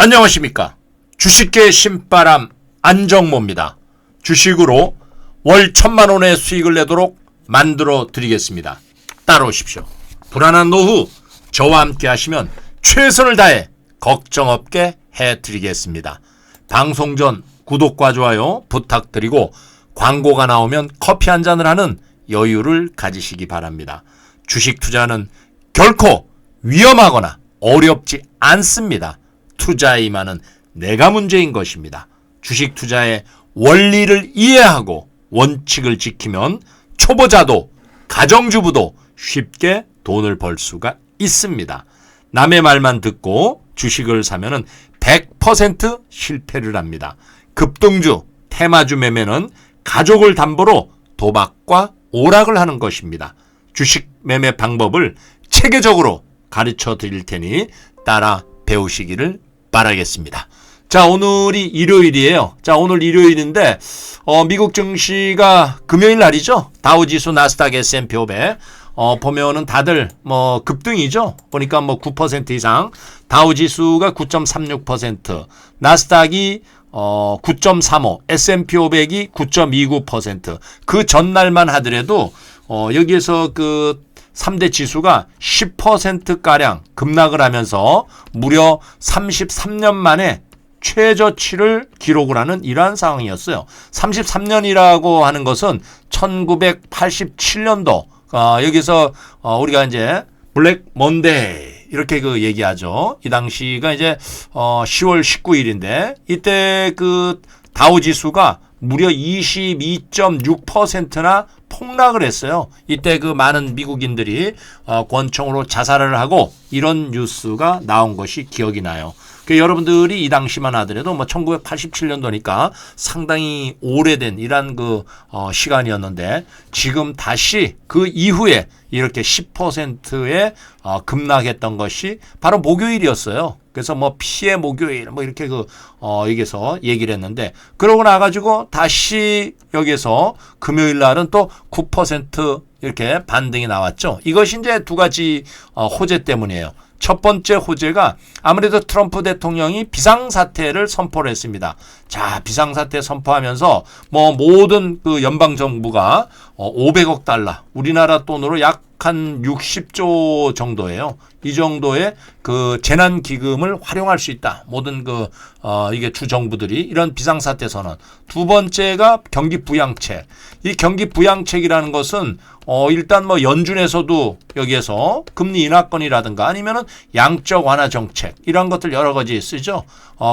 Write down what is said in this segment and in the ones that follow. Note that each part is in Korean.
안녕하십니까. 주식계 신바람 안정모입니다. 주식으로 월 1,000만원의 수익을 내도록 만들어 드리겠습니다. 따라오십시오. 불안한 노후 저와 함께 하시면 최선을 다해 걱정 없게 해드리겠습니다. 방송 전 구독과 좋아요 부탁드리고 광고가 나오면 커피 한 잔을 하는 여유를 가지시기 바랍니다. 주식 투자는 결코 위험하거나 어렵지 않습니다. 투자에만은 내가 문제인 것입니다. 주식 투자의 원리를 이해하고 원칙을 지키면 초보자도 가정주부도 쉽게 돈을 벌 수가 있습니다. 남의 말만 듣고 주식을 사면은 100% 실패를 합니다. 급등주, 테마주 매매는 가족을 담보로 도박과 오락을 하는 것입니다. 주식 매매 방법을 체계적으로 가르쳐 드릴 테니 따라 배우시기를 바라겠습니다. 자, 오늘이 일요일이에요. 자, 오늘 일요일인데 미국 증시가 금요일 날이죠. 다우지수, 나스닥, S&P 500 보면은 다들 뭐 급등이죠. 보니까 뭐 9% 이상. 다우지수가 9.36%, 나스닥이 9.35, S&P 500이 9.29%. 그 전날만 하더라도 여기에서 그 3대 지수가 10%가량 급락을 하면서 무려 33년 만에 최저치를 기록을 하는 이러한 상황이었어요. 33년이라고 하는 것은 1987년도 여기서 우리가 이제 블랙 먼데이 이렇게 그 얘기하죠. 이 당시가 이제 10월 19일인데 이때 그 다우 지수가 무려 22.6%나 폭락을 했어요. 이때 그 많은 미국인들이 권총으로 자살을 하고 이런 뉴스가 나온 것이 기억이 나요. 여러분들이 이 당시만 하더라도 뭐 1987년도니까 상당히 오래된 이런 그 시간이었는데 지금 다시 그 이후에 이렇게 10%에 급락했던 것이 바로 목요일이었어요. 그래서 뭐 피해 목요일 뭐 이렇게 여기서 얘기를 했는데 그러고 나가지고 다시 여기서 금요일 날은 또 9% 이렇게 반등이 나왔죠. 이것이 이제 두 가지 호재 때문이에요. 첫 번째 호재가 아무래도 트럼프 대통령이 비상사태를 선포를 했습니다. 자, 비상사태 선포하면서 뭐 모든 그 연방정부가 500억 달러, 우리나라 돈으로 약 한 60조 정도예요. 이 정도의 그 재난기금을 활용할 수 있다. 모든 이게 주정부들이 이런 비상사태 선언. 두 번째가 경기부양책. 이 경기부양책이라는 것은 일단 뭐 연준에서도 여기에서 금리 인하권이라든가 아니면은 양적 완화 정책 이런 것들 여러 가지 쓰죠.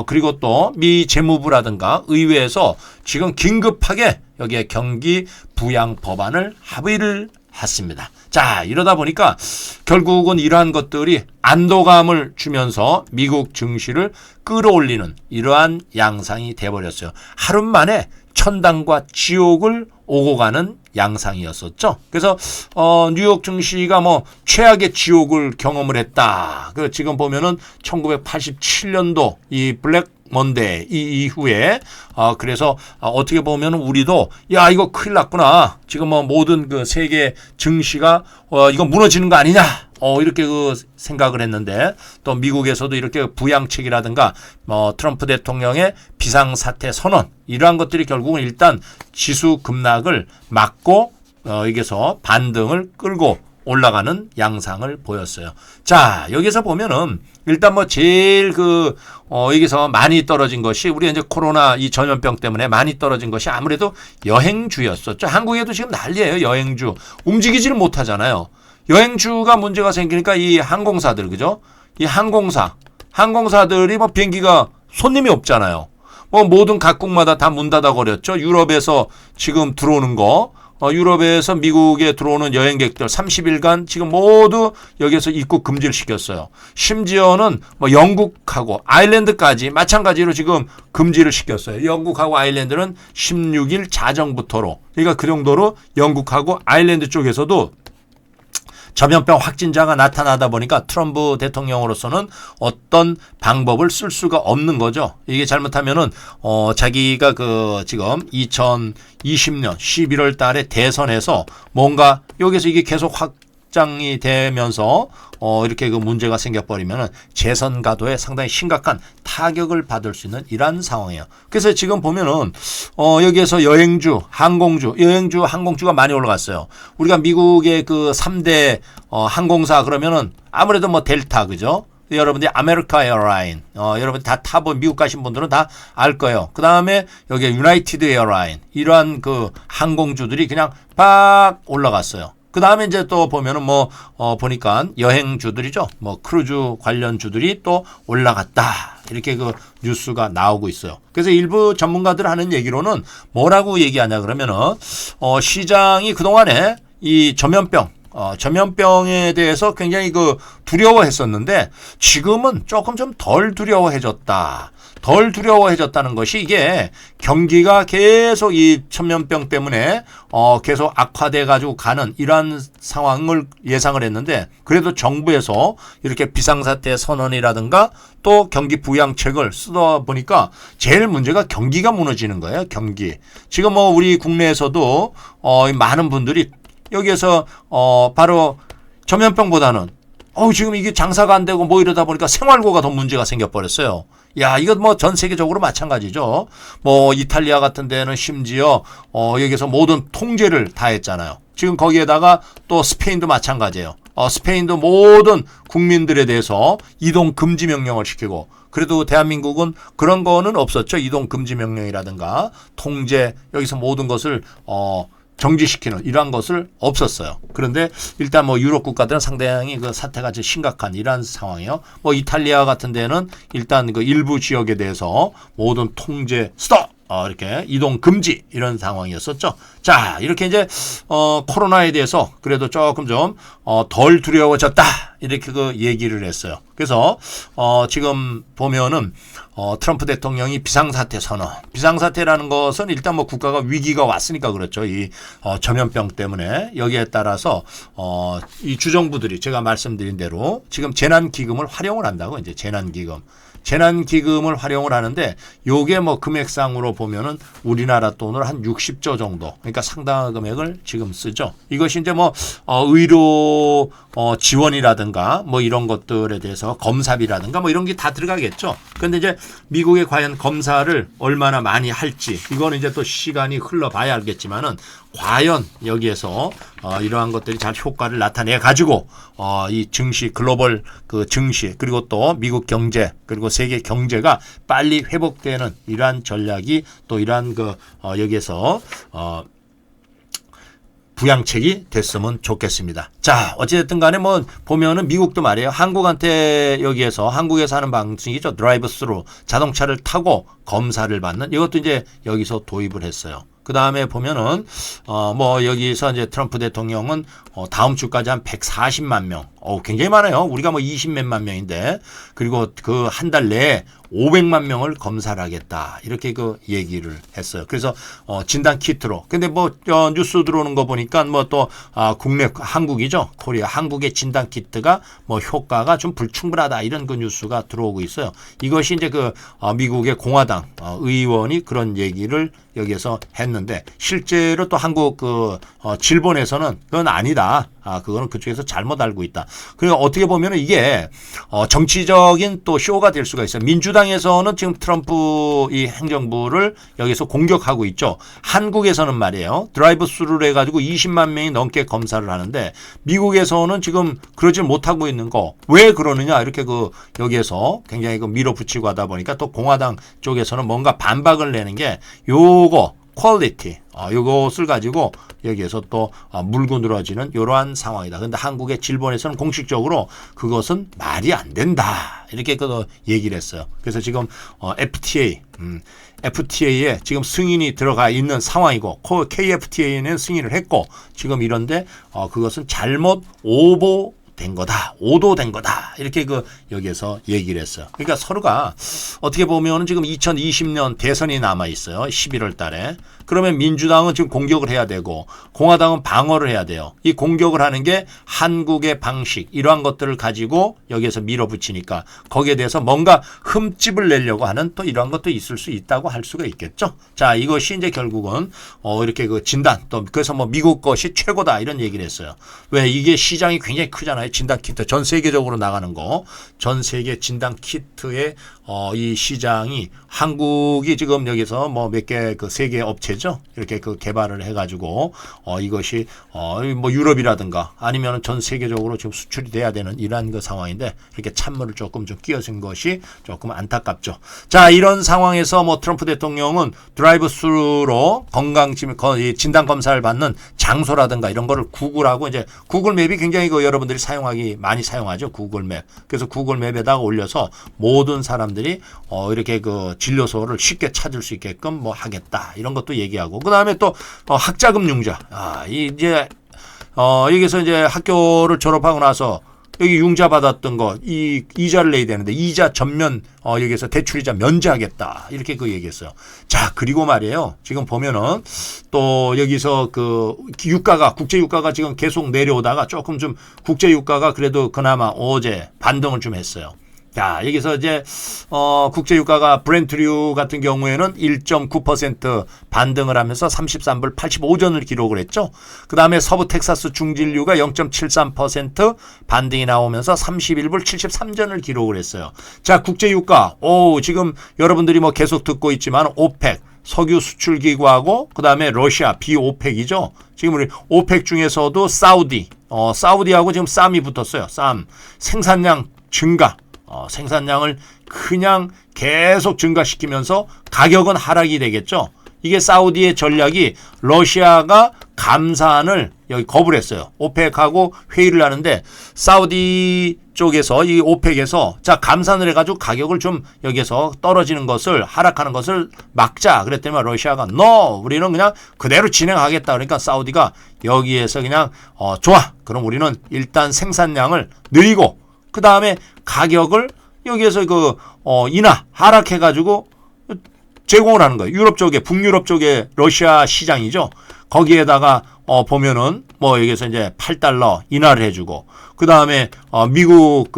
그리고 또 미 재무부라든가 의회에서 지금 긴급하게 여기에 경기부양 법안을 합의를 했습니다. 자, 이러다 보니까 결국은 이러한 것들이 안도감을 주면서 미국 증시를 끌어올리는 이러한 양상이 돼버렸어요. 하루 만에 천당과 지옥을 오고 가는 양상이었었죠. 그래서 뉴욕 증시가 뭐 최악의 지옥을 경험을 했다. 그 지금 보면은 1987년도 이 블랙 먼데이 이 이후에 그래서 어떻게 보면 우리도 야 이거 큰일 났구나. 지금 뭐 모든 그 세계 증시가 이거 무너지는 거 아니냐. 이렇게 생각을 했는데 또 미국에서도 이렇게 부양책이라든가 트럼프 대통령의 비상사태 선언 이러한 것들이 결국은 일단 지수 급락을 막고 여기서 반등을 끌고 올라가는 양상을 보였어요. 자, 여기서 보면은 일단 뭐 제일 여기서 많이 떨어진 것이 우리 이제 코로나 이 전염병 때문에 많이 떨어진 것이 아무래도 여행주였었죠. 한국에도 지금 난리예요. 여행주 움직이지를 못하잖아요. 여행주가 문제가 생기니까 이 항공사들 그죠? 이 항공사들이 뭐 비행기가 손님이 없잖아요. 뭐 모든 각국마다 다 문 닫아 버렸죠. 유럽에서 지금 들어오는 거. 유럽에서 미국에 들어오는 여행객들 30일간 지금 모두 여기서 입국 금지를 시켰어요. 심지어는 뭐 영국하고 아일랜드까지 마찬가지로 지금 금지를 시켰어요. 영국하고 아일랜드는 16일 자정부터로. 그러니까 그 정도로 영국하고 아일랜드 쪽에서도 전염병 확진자가 나타나다 보니까 트럼프 대통령으로서는 어떤 방법을 쓸 수가 없는 거죠. 이게 잘못하면은 자기가 지금 2020년 11월 달에 대선에서 뭔가 여기서 이게 계속 확장이 되면서 이렇게 그 문제가 생겨버리면은 재선 가도에 상당히 심각한 타격을 받을 수 있는 이러한 상황이에요. 그래서 지금 보면은 여기에서 여행주, 항공주가 많이 올라갔어요. 우리가 미국의 그 3대 항공사 그러면은 아무래도 뭐 델타 그죠? 여러분들이 아메리카 에어라인, 여러분 다 타본 미국 가신 분들은 다 알 거예요. 그 다음에 여기 유나이티드 에어라인, 이러한 그 항공주들이 그냥 팍 올라갔어요. 그 다음에 이제 또 보면은 보니까 여행주들이죠. 크루즈 관련 주들이 또 올라갔다. 이렇게 그 뉴스가 나오고 있어요. 그래서 일부 전문가들 하는 얘기로는 뭐라고 얘기하냐 그러면은, 시장이 그동안에 이 전염병에 대해서 굉장히 그 두려워했었는데 지금은 조금 좀 덜 두려워해졌다. 덜 두려워해졌다는 것이 이게 경기가 계속 이 전염병 때문에 계속 악화돼 가지고 가는 이러한 상황을 예상을 했는데 그래도 정부에서 이렇게 비상사태 선언이라든가 또 경기 부양책을 쓰다 보니까 제일 문제가 경기가 무너지는 거예요. 경기. 지금 우리 국내에서도 많은 분들이 여기에서 바로 전염병보다는 지금 이게 장사가 안 되고 이러다 보니까 생활고가 더 문제가 생겨버렸어요. 야, 이거 전 세계적으로 마찬가지죠. 이탈리아 같은 데는 심지어 여기서 모든 통제를 다 했잖아요. 지금 거기에다가 또 스페인도 마찬가지예요. 스페인도 모든 국민들에 대해서 이동 금지 명령을 시키고 그래도 대한민국은 그런 거는 없었죠. 이동 금지 명령이라든가 통제 여기서 모든 것을 정지시키는 이러한 것을 없었어요. 그런데 일단 유럽 국가들은 상당히 그 사태가 좀 심각한 이러한 상황이에요. 이탈리아 같은 데는 일단 그 일부 지역에 대해서 모든 통제 스톱! 이렇게 이동 금지 이런 상황이었었죠. 자, 이렇게 이제 코로나에 대해서 그래도 조금 좀 덜 두려워졌다. 이렇게 그 얘기를 했어요. 그래서 지금 보면은 트럼프 대통령이 비상사태 선언. 비상사태라는 것은 일단 국가가 위기가 왔으니까 그렇죠. 이 전염병 때문에 여기에 따라서 이 주정부들이 제가 말씀드린 대로 지금 재난기금을 활용을 한다고 이제 재난기금을 활용을 하는데 요게 금액상으로 보면은 우리나라 돈으로 한 60조 정도. 그러니까 상당한 금액을 지금 쓰죠. 이것이 이제 의료 지원이라든가 이런 것들에 대해서 검사비라든가 이런 게 다 들어가겠죠. 그런데 이제 미국에 과연 검사를 얼마나 많이 할지 이거는 이제 또 시간이 흘러봐야 알겠지만은 과연 여기에서 이러한 것들이 잘 효과를 나타내 가지고 이 증시 글로벌 그 증시 그리고 또 미국 경제 그리고 세계 경제가 빨리 회복되는 이러한 전략이 또 이러한 여기에서 부양책이 됐으면 좋겠습니다. 자, 어찌됐든 간에 보면은 미국도 말이에요. 한국에서 하는 방식이죠. 드라이브 스루 자동차를 타고 검사를 받는 이것도 이제 여기서 도입을 했어요. 그 다음에 보면은, 여기서 이제 트럼프 대통령은, 다음 주까지 한 140만 명. 굉장히 많아요. 우리가 20몇만 명인데. 그리고 그 한 달 내에 500만 명을 검사를 하겠다. 이렇게 그 얘기를 했어요. 그래서, 진단 키트로. 근데 뉴스 들어오는 거 보니까 또, 국내, 한국이죠. 코리아. 한국의 진단 키트가 효과가 좀 불충분하다. 이런 그 뉴스가 들어오고 있어요. 이것이 이제 미국의 공화당, 의원이 그런 얘기를 여기에서 했는데 실제로 또 한국 질본에서는 그건 아니다. 그거는 그쪽에서 잘못 알고 있다. 그리고 어떻게 보면은 이게 정치적인 또 쇼가 될 수가 있어요. 민주당에서는 지금 트럼프 이 행정부를 여기서 공격하고 있죠. 한국에서는 말이에요. 드라이브 스루를 해가지고 20만 명이 넘게 검사를 하는데 미국에서는 지금 그러질 못하고 있는 거. 왜 그러느냐 이렇게 여기에서 굉장히 밀어붙이고 하다 보니까 또 공화당 쪽에서는 뭔가 반박을 내는 게 요거 퀄리티 요것을 가지고 여기에서 또 물고 늘어지는 이러한 상황이다. 그런데 한국의 질본에서는 공식적으로 그것은 말이 안 된다. 이렇게 얘기를 했어요. 그래서 지금 FTA에 지금 승인이 들어가 있는 상황이고 KFTA는 승인을 했고 지금 이런데 그것은 잘못 오보 된 거다. 오도된 거다. 이렇게 여기에서 얘기를 했어요. 그러니까 서로가 어떻게 보면은 지금 2020년 대선이 남아 있어요. 11월 달에. 그러면 민주당은 지금 공격을 해야 되고 공화당은 방어를 해야 돼요. 이 공격을 하는 게 한국의 방식 이러한 것들을 가지고 여기에서 밀어붙이니까 거기에 대해서 뭔가 흠집을 내려고 하는 또 이러한 것도 있을 수 있다고 할 수가 있겠죠. 자, 이것이 이제 결국은 이렇게 진단 또 그래서 뭐 미국 것이 최고다 이런 얘기를 했어요. 왜 이게 시장이 굉장히 크잖아요. 진단 키트 전 세계적으로 나가는 거. 전 세계 진단 키트의 이 시장이 한국이 지금 여기서 뭐 몇 개 세 개 업체죠. 이렇게 개발을 해가지고 이것이 뭐 유럽이라든가 아니면 전 세계적으로 지금 수출이 돼야 되는 이러한 상황인데 이렇게 찬물을 조금 좀 끼얹은 것이 조금 안타깝죠. 자, 이런 상황에서 뭐 트럼프 대통령은 드라이브 스루로 진단 검사를 받는 장소라든가 이런 거를 구글하고 이제 구글 맵이 굉장히 여러분들이 많이 사용하죠. 구글 맵. 그래서 구글 맵에다가 올려서 모든 사람들이 이렇게 진료소를 쉽게 찾을 수 있게끔 뭐 하겠다. 이런 것도 얘기하고. 그다음에 또 학자금 융자. 이제 여기서 이제 학교를 졸업하고 나서 여기 융자 받았던 거, 이자를 내야 되는데, 이자 전면, 여기서 대출이자 면제하겠다. 이렇게 얘기했어요. 자, 그리고 말이에요. 지금 보면은, 또 여기서 국제유가가 지금 계속 내려오다가 조금 좀, 국제유가가 그래도 그나마 어제 반등을 좀 했어요. 자, 여기서 이제, 국제유가가 브렌트류 같은 경우에는 1.9% 반등을 하면서 33불 85전을 기록을 했죠. 그 다음에 서부 텍사스 중진류가 0.73% 반등이 나오면서 31불 73전을 기록을 했어요. 자, 국제유가, 지금 여러분들이 뭐 계속 듣고 있지만 오펙, 석유 수출 기구하고 그 다음에 러시아 비오펙이죠. 지금 우리 오펙 중에서도 사우디하고 지금 쌈이 붙었어요. 생산량 증가. 생산량을 그냥 계속 증가시키면서 가격은 하락이 되겠죠. 이게 사우디의 전략이 러시아가 감산을 여기 거부를 했어요. 오펙하고 회의를 하는데 사우디 쪽에서 이 오펙에서 자 감산을 해가지고 가격을 좀 여기서 떨어지는 것을 하락하는 것을 막자 그랬더니 러시아가 no 우리는 그냥 그대로 진행하겠다. 그러니까 사우디가 여기에서 그냥 좋아. 그럼 우리는 일단 생산량을 늘리고 그 다음에 가격을 여기에서 하락해가지고 제공을 하는 거예요. 유럽 쪽에, 북유럽 쪽에 러시아 시장이죠. 거기에다가, 보면은, 뭐, 여기서 이제 8달러 인하를 해주고, 그 다음에, 미국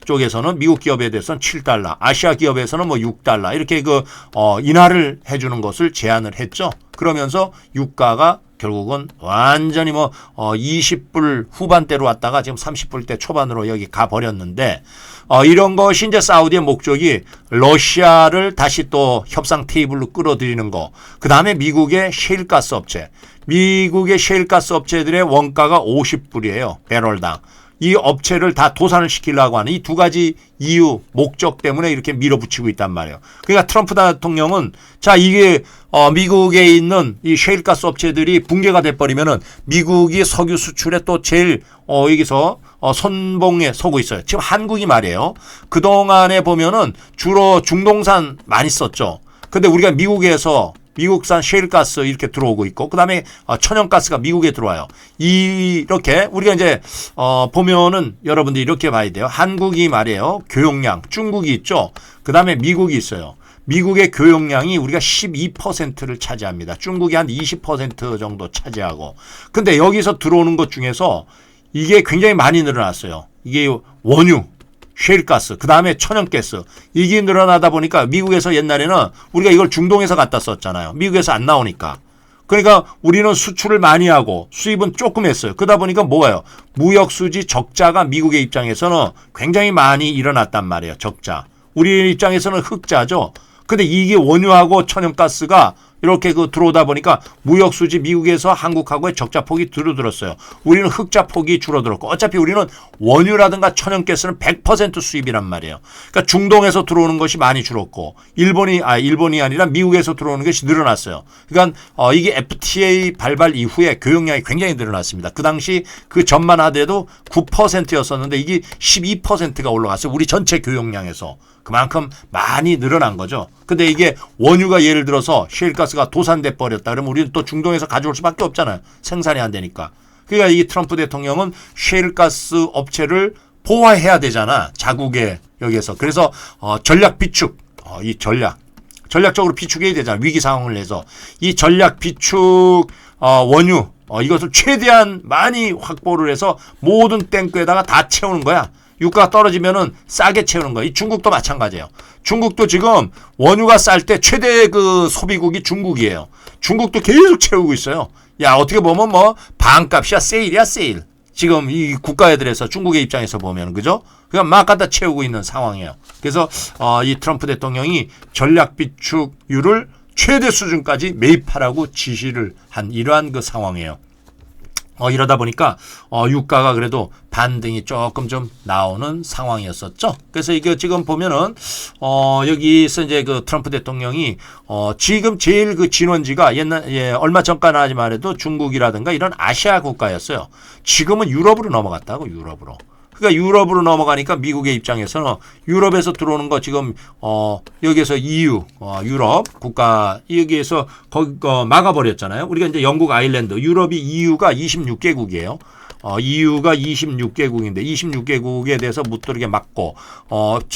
쪽에서는 미국 기업에 대해서는 7달러, 아시아 기업에서는 뭐 6달러, 이렇게 인하를 해주는 것을 제안을 했죠. 그러면서 유가가 결국은 완전히 20불 후반대로 왔다가 지금 30불대 초반으로 여기 가버렸는데, 이런 것이 이제 사우디의 목적이 러시아를 다시 또 협상 테이블로 끌어들이는 거. 그 다음에 미국의 셰일가스 업체. 미국의 셰일가스 업체들의 원가가 50불이에요. 배럴당. 이 업체를 다 도산을 시키려고 하는 이 두 가지 이유, 목적 때문에 이렇게 밀어붙이고 있단 말이에요. 그러니까 트럼프 대통령은 자, 이게, 미국에 있는 이 셰일가스 업체들이 붕괴가 돼버리면은 미국이 석유 수출에 또 제일, 여기서, 선봉에 서고 있어요. 지금 한국이 말이에요. 그동안에 보면은 주로 중동산 많이 썼죠. 근데 우리가 미국산 셰일가스 이렇게 들어오고 있고, 그 다음에 천연가스가 미국에 들어와요. 이렇게 우리가 이제 보면은 여러분들이 이렇게 봐야 돼요. 한국이 말이에요. 교역량, 중국이 있죠. 그 다음에 미국이 있어요. 미국의 교역량이 우리가 12%를 차지합니다. 중국이 한 20% 정도 차지하고. 근데 여기서 들어오는 것 중에서 이게 굉장히 많이 늘어났어요. 이게 원유. 셰일가스, 그 다음에 천연가스 이게 늘어나다 보니까 미국에서 옛날에는 우리가 이걸 중동에서 갖다 썼잖아요. 미국에서 안 나오니까. 그러니까 우리는 수출을 많이 하고 수입은 조금 했어요. 그러다 보니까 뭐예요? 무역수지 적자가 미국의 입장에서는 굉장히 많이 일어났단 말이에요. 적자. 우리 입장에서는 흑자죠. 근데 이게 원유하고 천연가스가 이렇게 들어오다 보니까 무역수지 미국에서 한국하고의 적자폭이 줄어들었어요. 우리는 흑자폭이 줄어들었고 어차피 우리는 원유라든가 천연가스는 100% 수입이란 말이에요. 그러니까 중동에서 들어오는 것이 많이 줄었고 일본이 아니라 미국에서 들어오는 것이 늘어났어요. 그러니까 이게 FTA 발발 이후에 교역량이 굉장히 늘어났습니다. 그 당시 그 전만 하더라도 9%였었는데 이게 12%가 올라갔어요. 우리 전체 교역량에서. 그만큼 많이 늘어난 거죠. 근데 이게 원유가 예를 들어서 셰일가스가 도산돼 버렸다. 그러면 우리는 또 중동에서 가져올 수밖에 없잖아요. 생산이 안 되니까. 그러니까 이 트럼프 대통령은 셰일가스 업체를 보호해야 되잖아. 자국의 여기에서. 그래서 전략 비축, 이 전략적으로 비축해야 되잖아. 위기 상황을 내서 이 전략 비축 원유 이것을 최대한 많이 확보를 해서 모든 탱크에다가 다 채우는 거야. 유가가 떨어지면은 싸게 채우는 거야. 이 중국도 마찬가지예요. 중국도 지금 원유가 쌀 때 최대 그 소비국이 중국이에요. 중국도 계속 채우고 있어요. 야, 어떻게 보면 뭐 반값이야, 세일이야, 세일. 지금 이 국가애들에서 중국의 입장에서 보면 그죠? 그냥 막 갖다 채우고 있는 상황이에요. 그래서 이 트럼프 대통령이 전략 비축유를 최대 수준까지 매입하라고 지시를 한 이러한 그 상황이에요. 이러다 보니까 유가가 그래도 반등이 조금 좀 나오는 상황이었었죠. 그래서 이게 지금 보면은 여기서 이제 그 트럼프 대통령이 지금 제일 그 진원지가 얼마 전까지 하지만 해도 중국이라든가 이런 아시아 국가였어요. 지금은 유럽으로 넘어갔다고, 유럽으로. 그러니까 유럽으로 넘어가니까 미국의 입장에서는 유럽에서 들어오는 거 지금 여기에서 EU 유럽 국가 여기에서 거기 막아버렸잖아요. 우리가 이제 영국, 아일랜드, 유럽이 EU가 26개국이에요. EU가 26개국인데 26개국에 대해서 못 들게 막고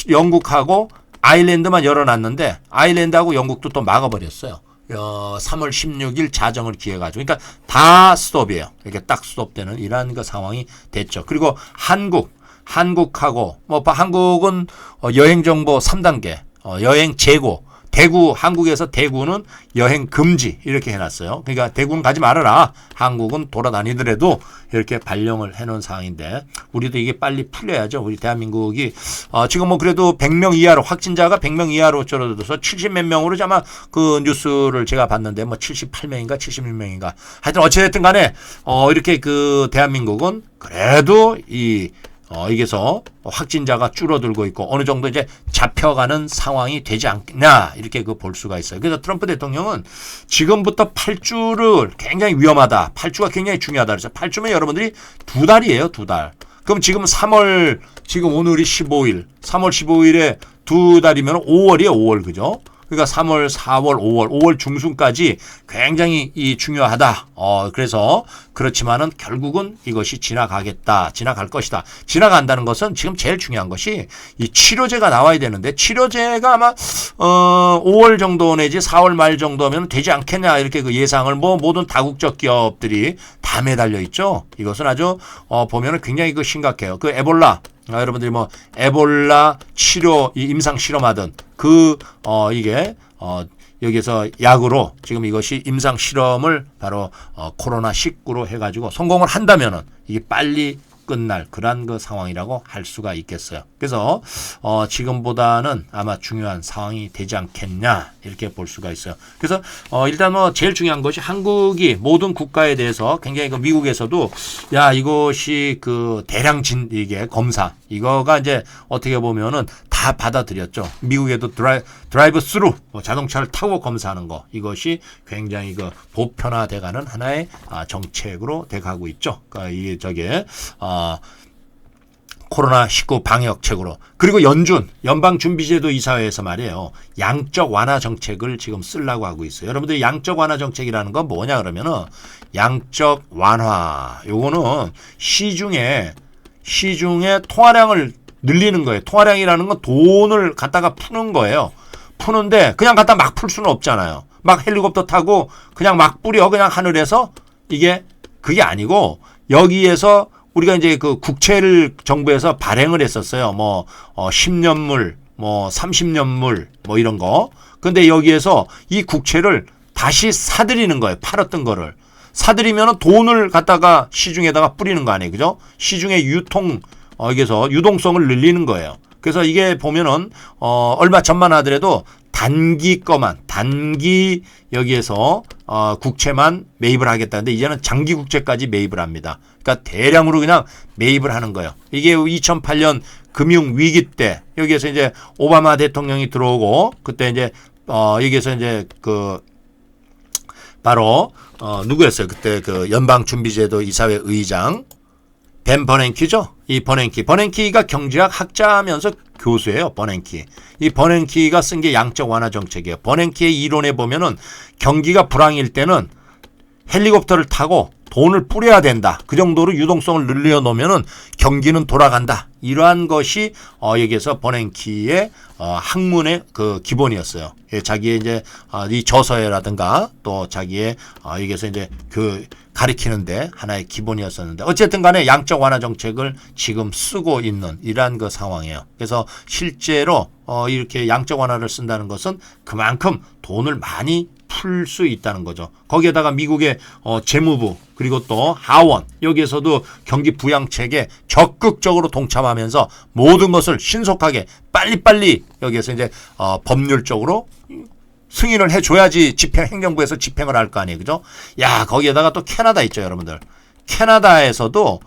영국하고 아일랜드만 열어놨는데 아일랜드하고 영국도 또 막아버렸어요. 3월 16일 자정을 기해 가지고 그러니까 다 스톱이에요. 이렇게 딱 스톱되는 이러한 그 상황이 됐죠. 그리고 한국하고 뭐 한국은 여행 정보 3단계 여행 재고 대구 한국에서 대구는 여행 금지 이렇게 해놨어요. 그러니까 대구는 가지 말아라. 한국은 돌아다니더라도 이렇게 발령을 해놓은 상황인데 우리도 이게 빨리 풀려야죠. 우리 대한민국이 지금 뭐 그래도 100명 이하로 확진자가 100명 이하로 줄어들어서 70몇 명으로 아마 그 뉴스를 제가 봤는데 뭐 78명인가 71명인가 하여튼 어찌됐든 간에 이렇게 그 대한민국은 그래도 여기서 확진자가 줄어들고 있고 어느 정도 이제 잡혀가는 상황이 되지 않냐 이렇게 볼 수가 있어요. 그래서 트럼프 대통령은 지금부터 8주를 굉장히 위험하다. 8주가 굉장히 중요하다. 그래서 8주면 여러분들이 2달이에요. 2달. 그럼 지금 3월 지금 오늘이 15일. 3월 15일에 2달이면 5월이에요. 5월 그죠? 그러니까 3월, 4월, 5월 중순까지 굉장히 중요하다. 그래서 그렇지만은 결국은 이것이 지나갈 것이다. 지나간다는 것은 지금 제일 중요한 것이 이 치료제가 나와야 되는데 치료제가 아마 5월 정도 내지 4월 말 정도면 되지 않겠냐 이렇게 그 예상을 뭐 모든 다국적 기업들이 다 매달려 있죠. 이것은 아주 보면은 굉장히 그 심각해요. 그 에볼라 여러분들이 뭐 에볼라 치료 임상 실험하던 이게 여기서 약으로 지금 이것이 임상 실험을 바로 코로나19로 해가지고 성공을 한다면은 이게 빨리 끝날 그런 그 상황이라고 할 수가 있겠어요. 그래서 지금보다는 아마 중요한 상황이 되지 않겠냐 이렇게 볼 수가 있어요. 그래서 일단 뭐 제일 중요한 것이 한국이 모든 국가에 대해서 굉장히 그 미국에서도 야 이것이 그 대량 이게 검사 이거가 이제 어떻게 보면은 다 받아들였죠. 미국에도 드라이브 스루 자동차를 타고 검사하는 거 이것이 굉장히 그 보편화돼가는 하나의 정책으로 돼가고 있죠. 그러니까 이게 저게 코로나19 방역책으로 그리고 연방준비제도 이사회에서 말이에요. 양적 완화 정책을 지금 쓰려고 하고 있어요. 여러분들 양적 완화 정책이라는 건 뭐냐 그러면은 양적 완화 요거는 시중에 통화량을 늘리는 거예요. 통화량이라는 건 돈을 갖다가 푸는 거예요. 푸는데 그냥 갖다 막 풀 수는 없잖아요. 막 헬리콥터 타고 그냥 막 뿌려 그냥 하늘에서 그게 아니고 여기에서 우리가 이제 그 국채를 정부에서 발행을 했었어요. 뭐 10년물, 뭐 30년물, 뭐 이런 거. 근데 여기에서 이 국채를 다시 사들이는 거예요. 팔았던 거를. 사들이면은 돈을 갖다가 시중에다가 뿌리는 거 아니에요. 그죠? 시중의 여기서 유동성을 늘리는 거예요. 그래서 이게 보면은 얼마 전만 하더라도 단기 여기에서 국채만 매입을 하겠다는데 이제는 장기 국채까지 매입을 합니다. 그러니까 대량으로 그냥 매입을 하는 거예요. 이게 2008년 금융 위기 때 여기에서 이제 오바마 대통령이 들어오고 그때 이제 여기에서 이제 바로 누구였어요? 그때 그 연방준비제도 이사회 의장 벤 버냉키죠? 이 버냉키가 경제학 학자면서 교수예요. 버냉키. 이 버냉키가 쓴 게 양적 완화 정책이에요. 버냉키의 이론에 보면은 경기가 불황일 때는 헬리콥터를 타고 돈을 뿌려야 된다. 그 정도로 유동성을 늘려놓으면은 경기는 돌아간다. 이러한 것이 여기에서 버냉키의 학문의 그 기본이었어요. 예, 자기의 이제 이 저서에라든가 또 자기의 여기에서 이제 그 가리키는데 하나의 기본이었었는데 어쨌든 간에 양적 완화 정책을 지금 쓰고 있는 이러한 그 상황이에요. 그래서 실제로 이렇게 양적 완화를 쓴다는 것은 그만큼 돈을 많이 풀 수 있다는 거죠. 거기에다가 미국의 재무부 그리고 또 하원 여기에서도 경기 부양책에 적극적으로 동참하면서 모든 것을 신속하게 빨리빨리 여기에서 이제 법률적으로 승인을 해줘야지 행정부에서 집행을 할 거 아니에요. 그죠? 야, 거기에다가 또 캐나다 있죠, 여러분들. 캐나다에서도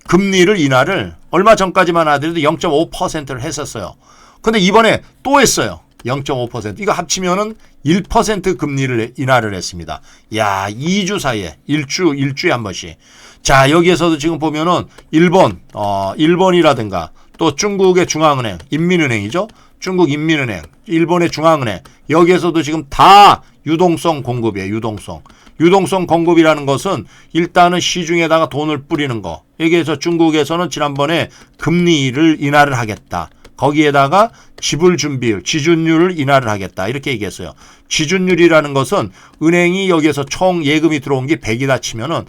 금리를 인하를 얼마 전까지만 하더라도 0.5%를 했었어요. 근데 이번에 또 했어요. 0.5%. 이거 합치면은 1% 금리를 인하를 했습니다. 야, 2주 사이에 일주에 한 번씩. 자, 여기에서도 지금 보면은 일본이라든가 또 중국의 중앙은행, 인민은행이죠. 중국 인민은행, 일본의 중앙은행. 여기에서도 지금 다 유동성 공급이에요. 유동성 공급이라는 것은 일단은 시중에다가 돈을 뿌리는 거. 여기에서 중국에서는 지난번에 금리를 인하를 하겠다. 거기에다가 지불 준비율, 지준율을 인하를 하겠다. 이렇게 얘기했어요. 지준율이라는 것은 은행이 여기에서 총 예금이 들어온 게 100이다 치면은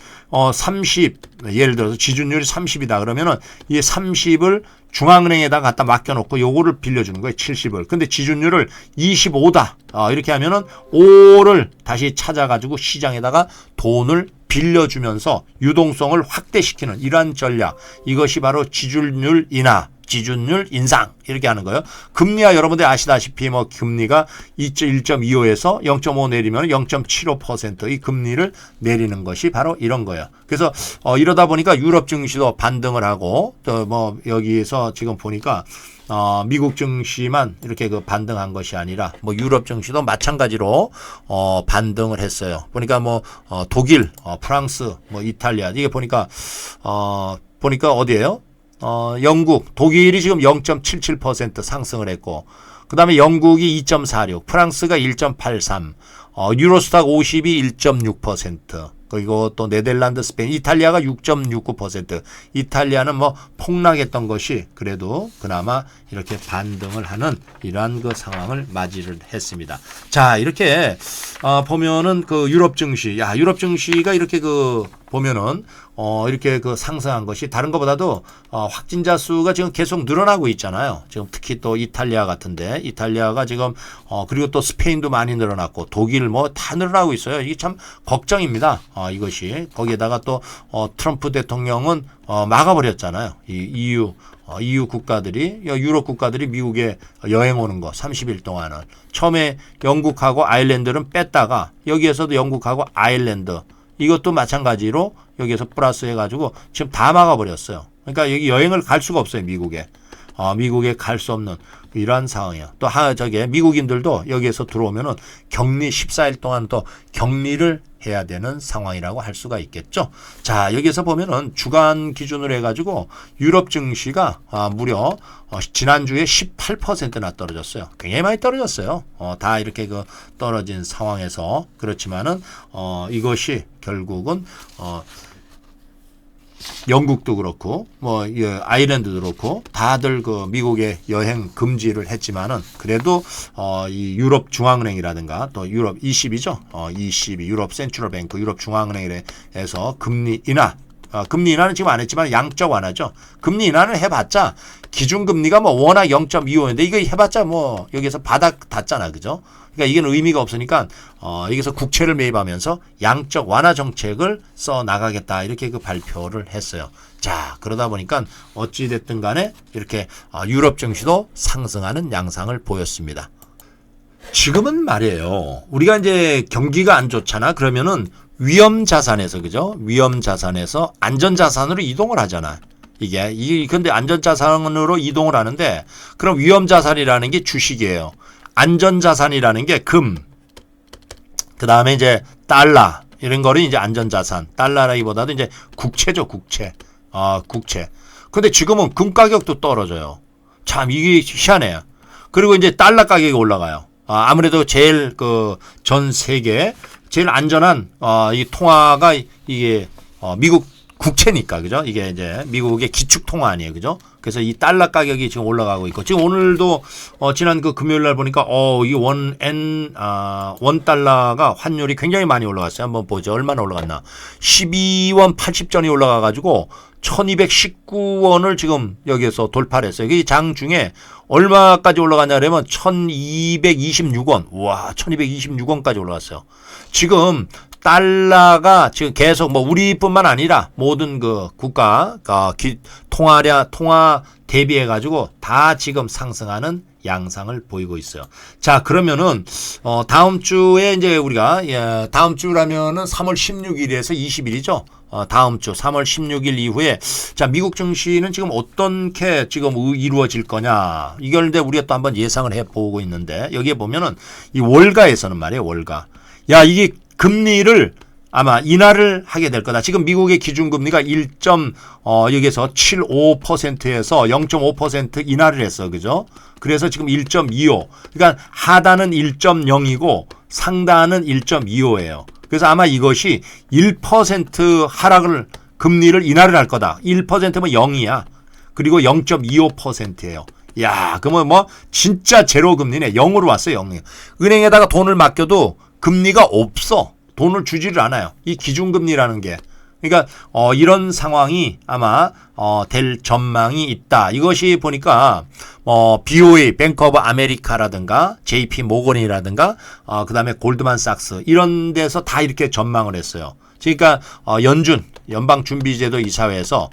30, 예를 들어서 지준율이 30이다 그러면은 이 30을 중앙은행에다 갖다 맡겨놓고 요거를 빌려주는 거예요. 70을. 근데 지준율을 25다. 이렇게 하면은 5를 다시 찾아가지고 시장에다가 돈을 빌려주면서 유동성을 확대시키는 이러한 전략. 이것이 바로 지준율 인하. 지준율 인상 이렇게 하는 거예요. 금리야 여러분들 아시다시피 뭐 금리가 1.25에서 0.5 내리면 0.75% 이 금리를 내리는 것이 바로 이런 거예요. 그래서 이러다 보니까 유럽 증시도 반등을 하고 또 뭐 여기에서 지금 보니까 미국 증시만 이렇게 그 반등한 것이 아니라 뭐 유럽 증시도 마찬가지로 반등을 했어요. 보니까 뭐 독일, 프랑스, 뭐 이탈리아 이게 보니까 어디예요? 영국, 독일이 지금 0.77% 상승을 했고, 그 다음에 영국이 2.46, 프랑스가 1.83, 유로스탁 50이 1.6%, 그리고 또 네덜란드, 스페인, 이탈리아가 6.69%, 이탈리아는 뭐 폭락했던 것이 그래도 그나마 이렇게 반등을 하는 이러한 그 상황을 맞이를 했습니다. 자, 이렇게 보면은 그 유럽 증시, 유럽 증시가 이렇게 그 보면은 이렇게 그 상승한 것이 다른 것보다도 확진자 수가 지금 계속 늘어나고 있잖아요. 지금 특히 또 이탈리아 같은데 이탈리아가 지금 그리고 또 스페인도 많이 늘어났고 독일 뭐 다 늘어나고 있어요. 이게 참 걱정입니다. 이것이 거기에다가 또 트럼프 대통령은 막아버렸잖아요. 이 EU 국가들이 유럽 국가들이 미국에 여행 오는 거 30일 동안은 처음에 영국하고 아일랜드는 뺐다가 여기에서도 영국하고 아일랜드 이것도 마찬가지로 여기에서 플러스 해가지고 지금 다 막아버렸어요. 그러니까 여기 여행을 갈 수가 없어요. 미국에 갈 수 없는 이러한 상황이에요. 또 미국인들도 여기에서 들어오면은 격리 14일 동안 또 격리를 해야 되는 상황이라고 할 수가 있겠죠. 자, 여기서 보면은 주간 기준으로 해가지고 유럽 증시가 무려 지난주에 18%나 떨어졌어요. 굉장히 많이 떨어졌어요. 다 이렇게 그 떨어진 상황에서 그렇지만은 이것이 결국은 영국도 그렇고 뭐 아일랜드도 그렇고 다들 그 미국에 여행 금지를 했지만은 그래도 이 유럽 중앙은행이라든가 또 유럽 20이죠. 22 유럽 센트럴 뱅크 유럽 중앙은행에서 금리 인하는 지금 안 했지만 양적 완화죠. 금리 인하는 해봤자 기준금리가 뭐 워낙 0.25인데 이거 해봤자 뭐 여기서 바닥 닿잖아, 그죠? 그러니까 이게는 의미가 없으니까 여기서 국채를 매입하면서 양적 완화 정책을 써 나가겠다 이렇게 그 발표를 했어요. 자, 그러다 보니까 어찌 됐든 간에 이렇게 유럽 증시도 상승하는 양상을 보였습니다. 지금은 말이에요. 우리가 이제 경기가 안 좋잖아. 그러면은 위험 자산에서 그죠? 위험 자산에서 안전 자산으로 이동을 하잖아. 근데 안전 자산으로 이동을 하는데 그럼 위험 자산이라는 게 주식이에요. 안전 자산이라는 게 금. 그다음에 이제 달러 이런 거는 이제 안전 자산. 달러라기보다도 이제 국채죠, 국채. 국채. 근데 지금은 금 가격도 떨어져요. 참 이게 희한해요. 그리고 이제 달러 가격이 올라가요. 아무래도 제일 전 세계 제일 안전한 이 통화가 이게 미국 국채니까, 그죠? 이게 이제 미국의 기축 통화 아니에요, 그죠? 그래서 이 달러 가격이 지금 올라가고 있고, 지금 오늘도 지난 그 금요일 날 보니까 이 원 달러가 환율이 굉장히 많이 올라갔어요. 한번 보죠. 얼마나 올라갔나? 12원 80전이 올라가 가지고 1219원을 지금 여기에서 돌파를 했어요. 이 장 중에 얼마까지 올라갔냐면 1226원. 와, 1226원까지 올라갔어요. 지금 달러가 지금 계속 뭐 우리뿐만 아니라 모든 그 국가 통화 대비해 가지고 다 지금 상승하는 양상을 보이고 있어요. 자, 그러면은 다음 주에 이제 우리가 다음 주라면은 3월 16일에서 20일이죠. 다음 주 3월 16일 이후에 자, 미국 증시는 지금 어떻게 지금 이루어질 거냐. 이걸 이제 우리가 또 한번 예상을 해 보고 있는데 여기에 보면은 이 월가에서는 말이에요. 월가. 야, 이게 금리를 아마 인하를 하게 될 거다. 지금 미국의 기준금리가 여기에서 75%에서 0.5% 인하를 했어. 그죠? 그래서 지금 1.25. 그러니까 하단은 1.0이고 상단은 1.25예요. 그래서 아마 이것이 1% 금리를 인하를 할 거다. 1%면 0이야. 그리고 0.25%예요. 야, 그러면 뭐 진짜 제로 금리네. 0으로 왔어요. 0. 은행에다가 돈을 맡겨도 금리가 없어. 돈을 주지를 않아요. 이 기준금리라는 게. 그러니까 이런 상황이 아마 될 전망이 있다. 이것이 보니까 BOA, 뱅크 오브 아메리카라든가 JP 모건이라든가 그다음에 골드만삭스 이런 데서 다 이렇게 전망을 했어요. 그러니까 연방준비제도 이사회에서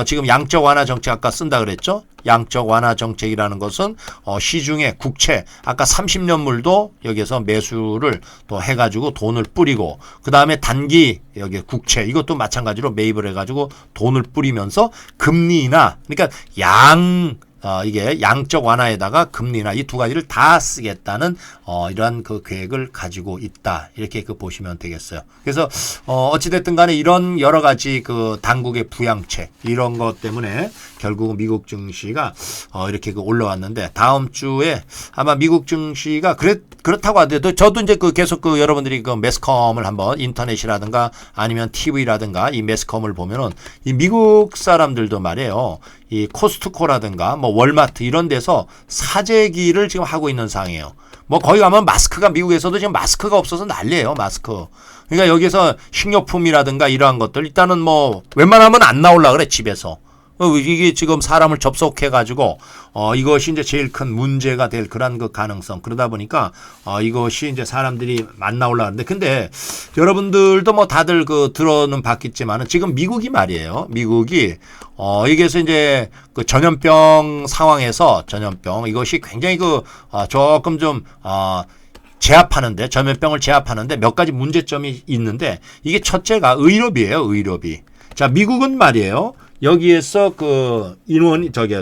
지금 양적 완화 정책 아까 쓴다 그랬죠? 양적 완화 정책이라는 것은 시중에 국채 아까 30년물도 여기서 매수를 또 해가지고 돈을 뿌리고 그 다음에 단기 여기 국채 이것도 마찬가지로 매입을 해가지고 돈을 뿌리면서 금리나 그러니까 이게 양적 완화에다가 금리나 이 두 가지를 다 쓰겠다는 이러한 그 계획을 가지고 있다. 이렇게 보시면 되겠어요. 그래서 어찌됐든 간에 이런 여러 가지 그 당국의 부양책 이런 것 때문에 결국은 미국 증시가 이렇게 올라왔는데 다음 주에 아마 미국 증시가 그렇다고 하더라도 저도 이제 계속 여러분들이 매스컴을 한번 인터넷이라든가 아니면 TV라든가 이 매스컴을 보면은 이 미국 사람들도 말이에요. 이 코스트코라든가 뭐 월마트 이런 데서 사재기를 지금 하고 있는 상황이에요. 뭐 거기 가면 마스크가 미국에서도 지금 마스크가 없어서 난리예요. 마스크. 그러니까 여기서 식료품이라든가 이러한 것들 일단은 뭐 웬만하면 안 나오려 그래 집에서. 이게 지금 사람을 접속해가지고, 이것이 이제 제일 큰 문제가 될 그런 그 가능성. 그러다 보니까, 이것이 이제 사람들이 만나올라 하는데, 근데 여러분들도 뭐 다들 들어는 봤겠지만은 지금 미국이 말이에요. 미국이, 여기에서 이제 전염병 상황에서 이것이 굉장히 조금 좀, 전염병을 제압하는데 몇 가지 문제점이 있는데, 이게 첫째가 의료비예요, 의료비. 자, 미국은 말이에요. 여기에서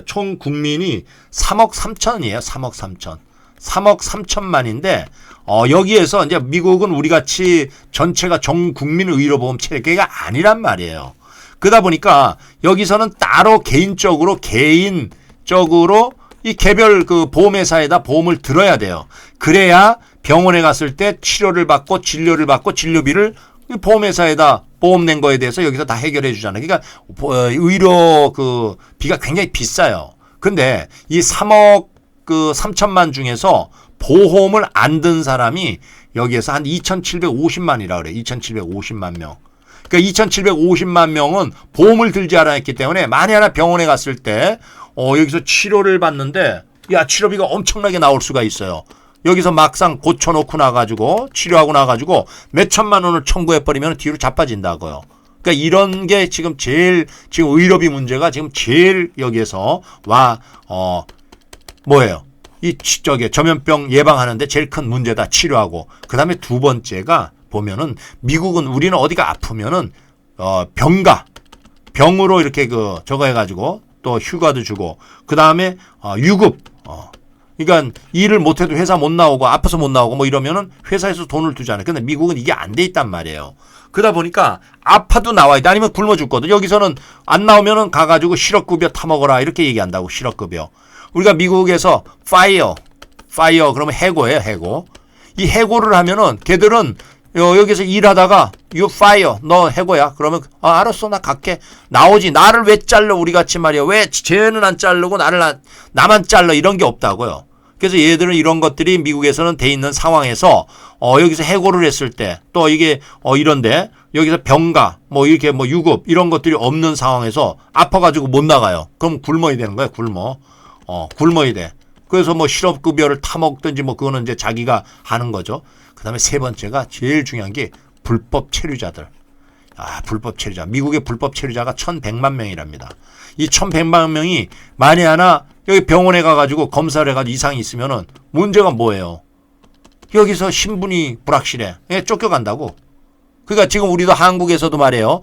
총 국민이 3억 3천이에요. 3억 3천. 3억 3천만인데, 여기에서 이제 미국은 우리 같이 전체가 전 국민 의료보험 체계가 아니란 말이에요. 그러다 보니까 여기서는 따로 개인적으로 이 개별 보험회사에다 보험을 들어야 돼요. 그래야 병원에 갔을 때 치료를 받고 진료를 받고 진료비를 보험회사에다 보험 낸 거에 대해서 여기서 다 해결해 주잖아요. 그러니까 의료 비가 굉장히 비싸요. 근데 이 3억 3천만 중에서 보험을 안 든 사람이 여기에서 한 2,750만이라 그래요. 2,750만 명. 그러니까 2,750만 명은 보험을 들지 않았기 때문에 만에 하나 병원에 갔을 때 여기서 치료를 받는데 치료비가 엄청나게 나올 수가 있어요. 여기서 막상 고쳐놓고 나가지고 치료하고 나가지고 몇 천만 원을 청구해버리면 뒤로 자빠진다고요. 그러니까 이런 게 지금 의료비 문제가 지금 제일 여기에서 뭐예요? 전염병 예방하는데 제일 큰 문제다. 치료하고. 그 다음에 두 번째가 보면은 미국은 우리는 어디가 아프면은 병으로 이렇게 저거 해가지고 또 휴가도 주고 그 다음에 유급. 그러니까 일을 못해도 회사 못 나오고 아파서 못 나오고 뭐 이러면은 회사에서 돈을 두잖아요. 근데 미국은 이게 안 돼 있단 말이에요. 그러다 보니까 아파도 나와야 돼. 아니면 굶어 죽거든. 여기서는 안 나오면은 가가지고 실업급여 타먹어라 이렇게 얘기한다고. 실업급여. 우리가 미국에서 파이어 그러면 해고예요. 해고. 이 해고를 하면은 걔들은 여기서 일하다가 you fire. 너 해고야. 그러면 알았어 나 갈게. 나오지. 나를 왜 잘라 우리 같이 말이야. 왜 쟤는 안 자르고 나만 잘라 이런 게 없다고요. 그래서 얘들은 이런 것들이 미국에서는 돼 있는 상황에서 여기서 해고를 했을 때 또 이게 이런데 여기서 병가 뭐 이렇게 뭐 유급 이런 것들이 없는 상황에서 아파가지고 못 나가요. 그럼 굶어야 되는 거야. 굶어야 돼. 그래서 뭐 실업급여를 타먹든지 뭐 그거는 이제 자기가 하는 거죠. 그 다음에 세 번째가 제일 중요한 게 불법 체류자들. 불법 체류자. 미국의 불법 체류자가 1,100만 명이랍니다. 이 1,100만 명이 만에 하나 여기 병원에 가가지고 검사를 해가지고 이상이 있으면은 문제가 뭐예요? 여기서 신분이 불확실해. 쫓겨간다고. 그러니까 지금 우리도 한국에서도 말이에요.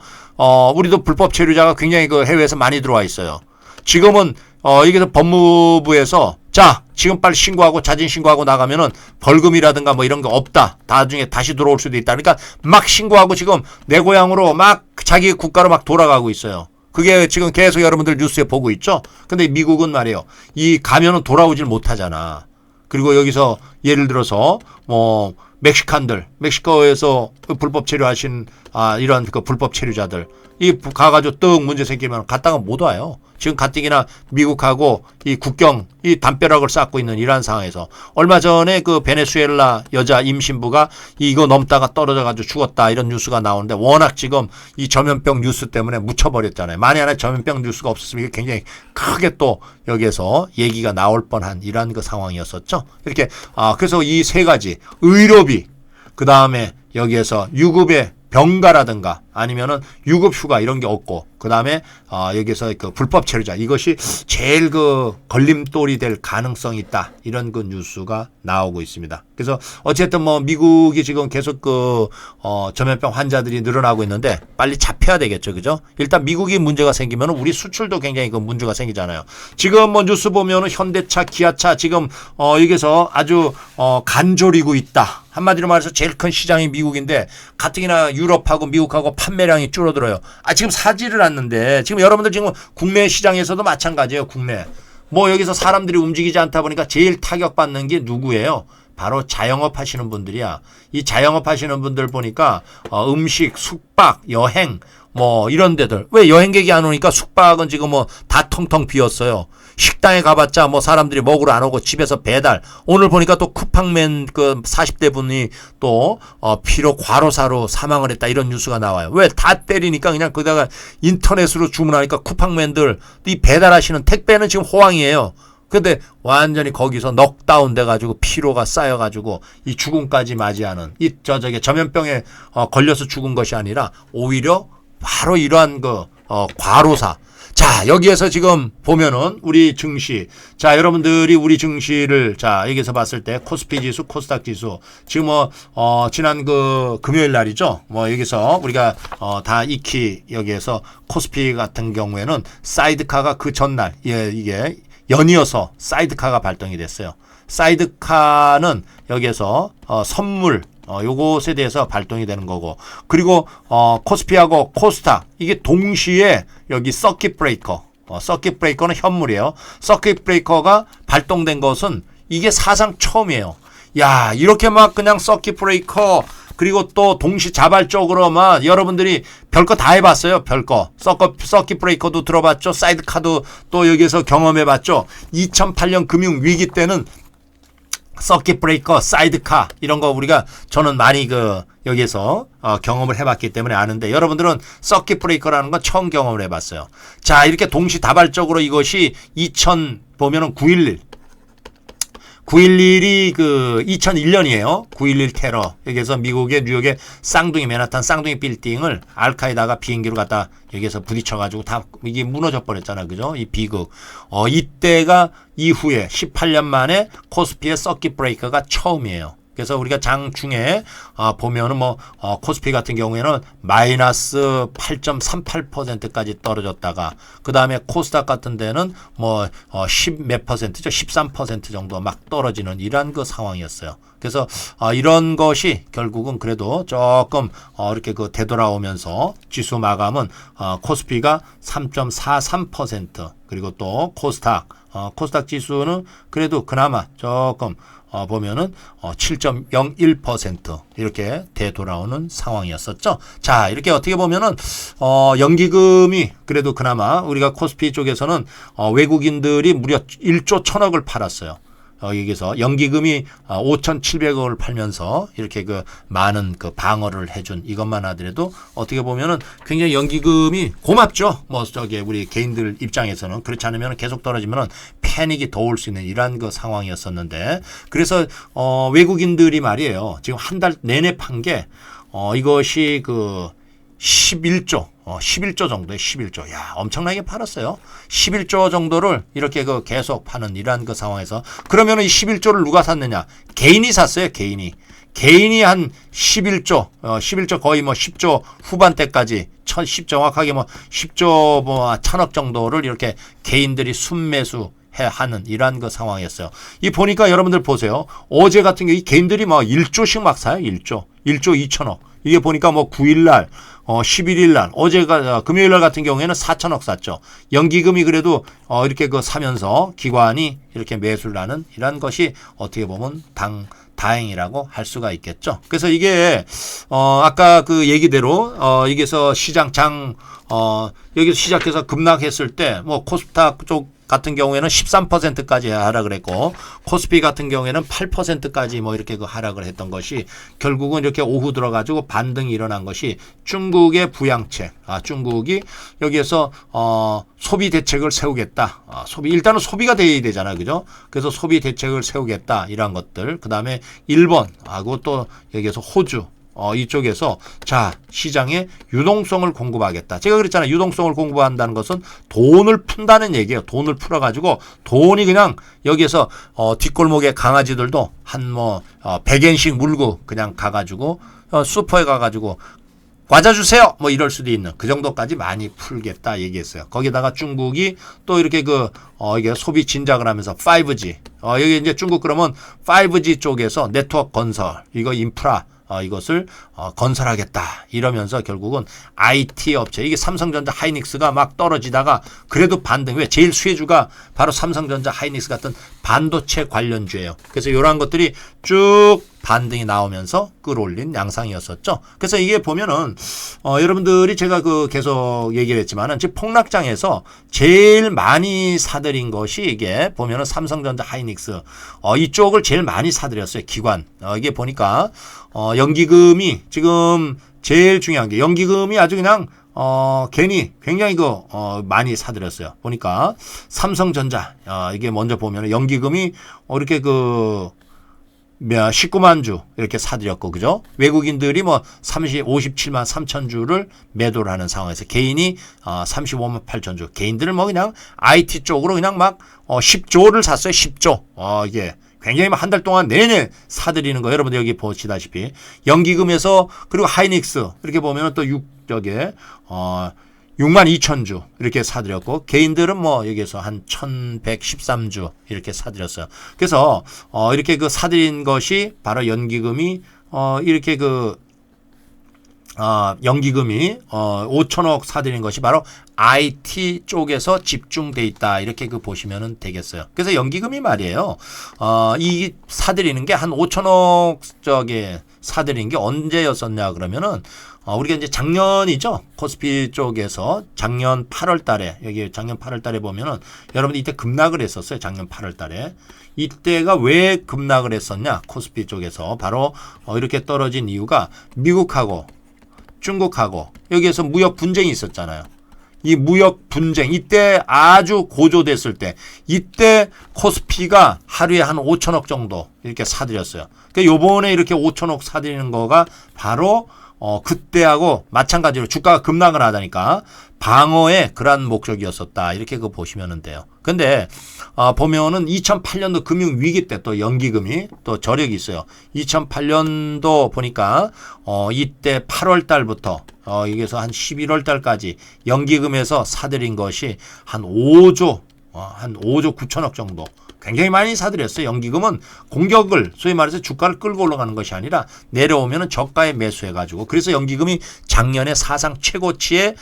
우리도 불법 체류자가 굉장히 그 해외에서 많이 들어와 있어요. 지금은 여기서 법무부에서 자 지금 빨리 신고하고 자진 신고하고 나가면은 벌금이라든가 뭐 이런 거 없다. 나중에 다시 들어올 수도 있다. 그러니까 막 신고하고 지금 내 고향으로 막 자기 국가로 막 돌아가고 있어요. 그게 지금 계속 여러분들 뉴스에 보고 있죠. 근데 미국은 말이에요. 이 가면은 돌아오질 못하잖아. 그리고 여기서 예를 들어서 뭐 멕시코에서 불법 체류하신 이런 그 불법 체류자들 이 가가지고 떡 문제 생기면 갔다가 못 와요. 지금 가뜩이나 미국하고 이 국경 이 담벼락을 쌓고 있는 이러한 상황에서 얼마 전에 그 베네수엘라 여자 임신부가 이거 넘다가 떨어져가지고 죽었다 이런 뉴스가 나오는데 워낙 지금 이 전염병 뉴스 때문에 묻혀버렸잖아요. 만에 하나 전염병 뉴스가 없었으면 이게 굉장히 크게 또 여기에서 얘기가 나올 뻔한 이러한 그 상황이었었죠. 이렇게 그래서 이 세 가지 의료비 그 다음에 여기에서 유급의 병가라든가 아니면은 유급휴가 이런 게 없고 그 다음에 여기서 그 불법 체류자 이것이 제일 그 걸림돌이 될 가능성이 있다 이런 그 뉴스가 나오고 있습니다. 그래서 어쨌든 뭐 미국이 지금 계속 그 전염병 환자들이 늘어나고 있는데 빨리 잡혀야 되겠죠, 그죠? 일단 미국이 문제가 생기면 우리 수출도 굉장히 그 문제가 생기잖아요. 지금 뭐 뉴스 보면은 현대차, 기아차 지금 여기서 아주 간절이고 있다. 한마디로 말해서 제일 큰 시장이 미국인데 가뜩이나 유럽하고 미국하고 판매량이 줄어들어요. 지금 사지를 않는데 지금 여러분들 지금 국내 시장에서도 마찬가지예요. 국내 뭐 여기서 사람들이 움직이지 않다 보니까 제일 타격받는 게 누구예요? 바로 자영업 하시는 분들이야. 이 자영업 하시는 분들 보니까 음식, 숙박, 여행 뭐 이런 데들 왜 여행객이 안 오니까 숙박은 지금 뭐 다 텅텅 비었어요. 식당에 가봤자 뭐 사람들이 먹으러 안 오고 집에서 배달. 오늘 보니까 또 쿠팡맨 그 40대 분이 또 피로 과로사로 사망을 했다 이런 뉴스가 나와요. 왜 다 때리니까 그냥 거기다가 인터넷으로 주문하니까 쿠팡맨들 이 배달하시는 택배는 지금 호황이에요. 근데 완전히 거기서 넉다운 돼가지고 피로가 쌓여가지고 이 죽음까지 맞이하는 이 저게 전염병에 걸려서 죽은 것이 아니라 오히려 바로 이러한 그 과로사. 자, 여기에서 지금 보면은 우리 증시. 자, 여러분들이 우리 증시를 자, 여기서 봤을 때 코스피 지수, 코스닥 지수. 지금 지난 그 금요일 날이죠. 뭐 여기서 우리가 다 익히 여기에서 코스피 같은 경우에는 사이드카가 그 전날 이게 연이어서 사이드카가 발동이 됐어요. 사이드카는 여기에서 선물 요것에 대해서 발동이 되는 거고 그리고 코스피하고 코스닥 이게 동시에 여기 서킷 브레이커 서킷 브레이커는 현물이에요. 서킷 브레이커가 발동된 것은 이게 사상 처음이에요. 야 이렇게 막 그냥 서킷 브레이커 그리고 또 동시자발적으로만 여러분들이 별거 다 해봤어요. 별거 서킷 브레이커도 들어봤죠. 사이드카도 또 여기서 경험해봤죠. 2008년 금융위기 때는 서킷 브레이커, 사이드카 이런 거 우리가 저는 많이 여기에서 경험을 해봤기 때문에 아는데 여러분들은 서킷 브레이커라는 건 처음 경험을 해봤어요. 자 이렇게 동시다발적으로 이것이 보면은 9.11이 그 2001년이에요. 9.11 테러. 여기서 미국의 뉴욕의 맨하탄 쌍둥이 빌딩을 알카에다가 비행기로 갖다 여기서 부딪혀가지고 다 이게 무너져 버렸잖아. 그죠? 이 비극. 이때가 이후에 18년 만에 코스피의 서킷 브레이커가 처음이에요. 그래서 우리가 장중에 보면은 코스피 같은 경우에는 마이너스 8.38%까지 떨어졌다가 그 다음에 코스닥 같은 데는 10 몇 퍼센트죠. 13% 정도 막 떨어지는 이러한 그 상황이었어요. 그래서 이런 것이 결국은 그래도 조금 이렇게 되돌아오면서 지수 마감은 코스피가 3.43% 그리고 또 코스닥 지수는 그래도 그나마 조금 보면은 7.01% 이렇게 되돌아오는 상황이었었죠. 자, 이렇게 어떻게 보면은 연기금이 그래도 그나마 우리가 코스피 쪽에서는 외국인들이 무려 1조 1천억을 팔았어요. 여기서 연기금이 5,700억을 팔면서 이렇게 그 많은 그 방어를 해준 이것만 하더라도 어떻게 보면은 굉장히 연기금이 고맙죠. 뭐 저기 우리 개인들 입장에서는 그렇지 않으면 계속 떨어지면은 패닉이 더 올 수 있는 이러한 그 상황이었었는데 그래서 외국인들이 말이에요. 지금 한 달 내내 판 게 이것이 그 11조 정도에 11조. 야, 엄청나게 팔았어요. 11조 정도를 이렇게 그 계속 파는 이러한 그 상황에서 그러면은 이 11조를 누가 샀느냐? 개인이 샀어요, 개인이. 개인이 한 11조, 11조 거의 뭐 10조 후반대까지 10 정확하게 뭐 10조 뭐 1,000억 정도를 이렇게 개인들이 순매수 하는 이러한 그 상황이었어요. 이 보니까 여러분들 보세요. 어제 같은 경우 이 개인들이 막 1조씩 막 사요. 1조 2천억. 이게 보니까 뭐 9일날 11일날 어제가 금요일날 같은 경우에는 4천억 샀죠. 연기금이 그래도 이렇게 그 사면서 기관이 이렇게 매수를 하는 이런 것이 어떻게 보면 다행이라고 할 수가 있겠죠. 그래서 이게 아까 그 얘기대로 여기서 시장 여기서 시작해서 급락했을 때 뭐 코스닥 쪽 같은 경우에는 13%까지 하락을 했고 코스피 같은 경우에는 8%까지 뭐 이렇게 그 하락을 했던 것이 결국은 이렇게 오후 들어가지고 반등이 일어난 것이 중국의 부양책, 중국이 여기에서 소비 대책을 세우겠다. 일단은 소비가 돼야 되잖아요, 그죠? 그래서 소비 대책을 세우겠다 이런 것들. 그 다음에 일본하고 또 여기에서 호주. 이쪽에서 자 시장에 유동성을 공급하겠다. 제가 그랬잖아요. 유동성을 공급한다는 것은 돈을 푼다는 얘기예요. 돈을 풀어가지고 돈이 그냥 여기에서 뒷골목에 강아지들도 한 뭐 100엔씩 물고 그냥 가가지고 슈퍼에 가가지고 과자 주세요. 뭐 이럴 수도 있는 그 정도까지 많이 풀겠다 얘기했어요. 거기다가 중국이 또 이렇게 이게 소비 진작을 하면서 5G 여기 이제 중국 그러면 5G 쪽에서 네트워크 건설 이거 인프라 이것을 건설하겠다 이러면서 결국은 IT 업체 이게 삼성전자 하이닉스가 막 떨어지다가 그래도 반등 왜 제일 수혜주가 바로 삼성전자 하이닉스 같은 반도체 관련주예요. 그래서 이러한 것들이 쭉 반등이 나오면서 끌어올린 양상이었었죠. 그래서 이게 보면은 여러분들이 제가 계속 얘기를 했지만은 지금 폭락장에서 제일 많이 사들인 것이 이게 보면은 삼성전자 하이닉스 이쪽을 제일 많이 사들였어요. 기관 이게 보니까 연기금이 지금 제일 중요한 게 연기금이 아주 그냥 괜히 굉장히 많이 사들였어요. 보니까 삼성전자 이게 먼저 보면 연기금이 이렇게 19만 주 이렇게 사들였고 그죠? 외국인들이 뭐 57만 3천 주를 매도를 하는 상황에서 개인이 35만 8천 주 개인들은 뭐 그냥 IT 쪽으로 그냥 막 10조를 샀어요. 10조 이게 굉장히 한 달 동안 내내 사들이는 거 여러분들 여기 보시다시피 연기금에서 그리고 하이닉스 이렇게 보면은 또 6만 2천 주 이렇게 사들였고 개인들은 뭐 여기에서 한 1113주 이렇게 사들였어요. 그래서 이렇게 사들인 것이 바로 연기금이 이렇게 연기금이 5천억 사들인 것이 바로 IT 쪽에서 집중돼 있다 이렇게 보시면 되겠어요. 그래서 연기금이 말이에요. 이 사들이는 게 한 5천억 사들인 게 언제였었냐 그러면은 우리가 이제 작년이죠. 코스피 쪽에서 작년 8월 달에 여기 작년 8월 달에 보면은 여러분들 이때 급락을 했었어요. 작년 8월 달에. 이때가 왜 급락을 했었냐? 코스피 쪽에서 바로 이렇게 떨어진 이유가 미국하고 중국하고 여기에서 무역 분쟁이 있었잖아요. 이 무역 분쟁 이때 아주 고조됐을 때 이때 코스피가 하루에 한 5천억 정도 이렇게 사들였어요. 그러니까 요번에 이렇게 5천억 사들이는 거가 바로 그때하고 마찬가지로 주가가 급락을 하다니까 방어의 그러한 목적이었었다. 이렇게 보시면 돼요. 근데 보면은 2008년도 금융위기 때 또 연기금이 또 저력이 있어요. 2008년도 보니까 이때 8월 달부터 여기서 한 11월 달까지 연기금에서 사들인 것이 한 5조 9천억 정도 굉장히 많이 사들였어요. 연기금은 공격을 소위 말해서 주가를 끌고 올라가는 것이 아니라 내려오면은 저가에 매수해가지고 그래서 연기금이 작년에 사상 최고치의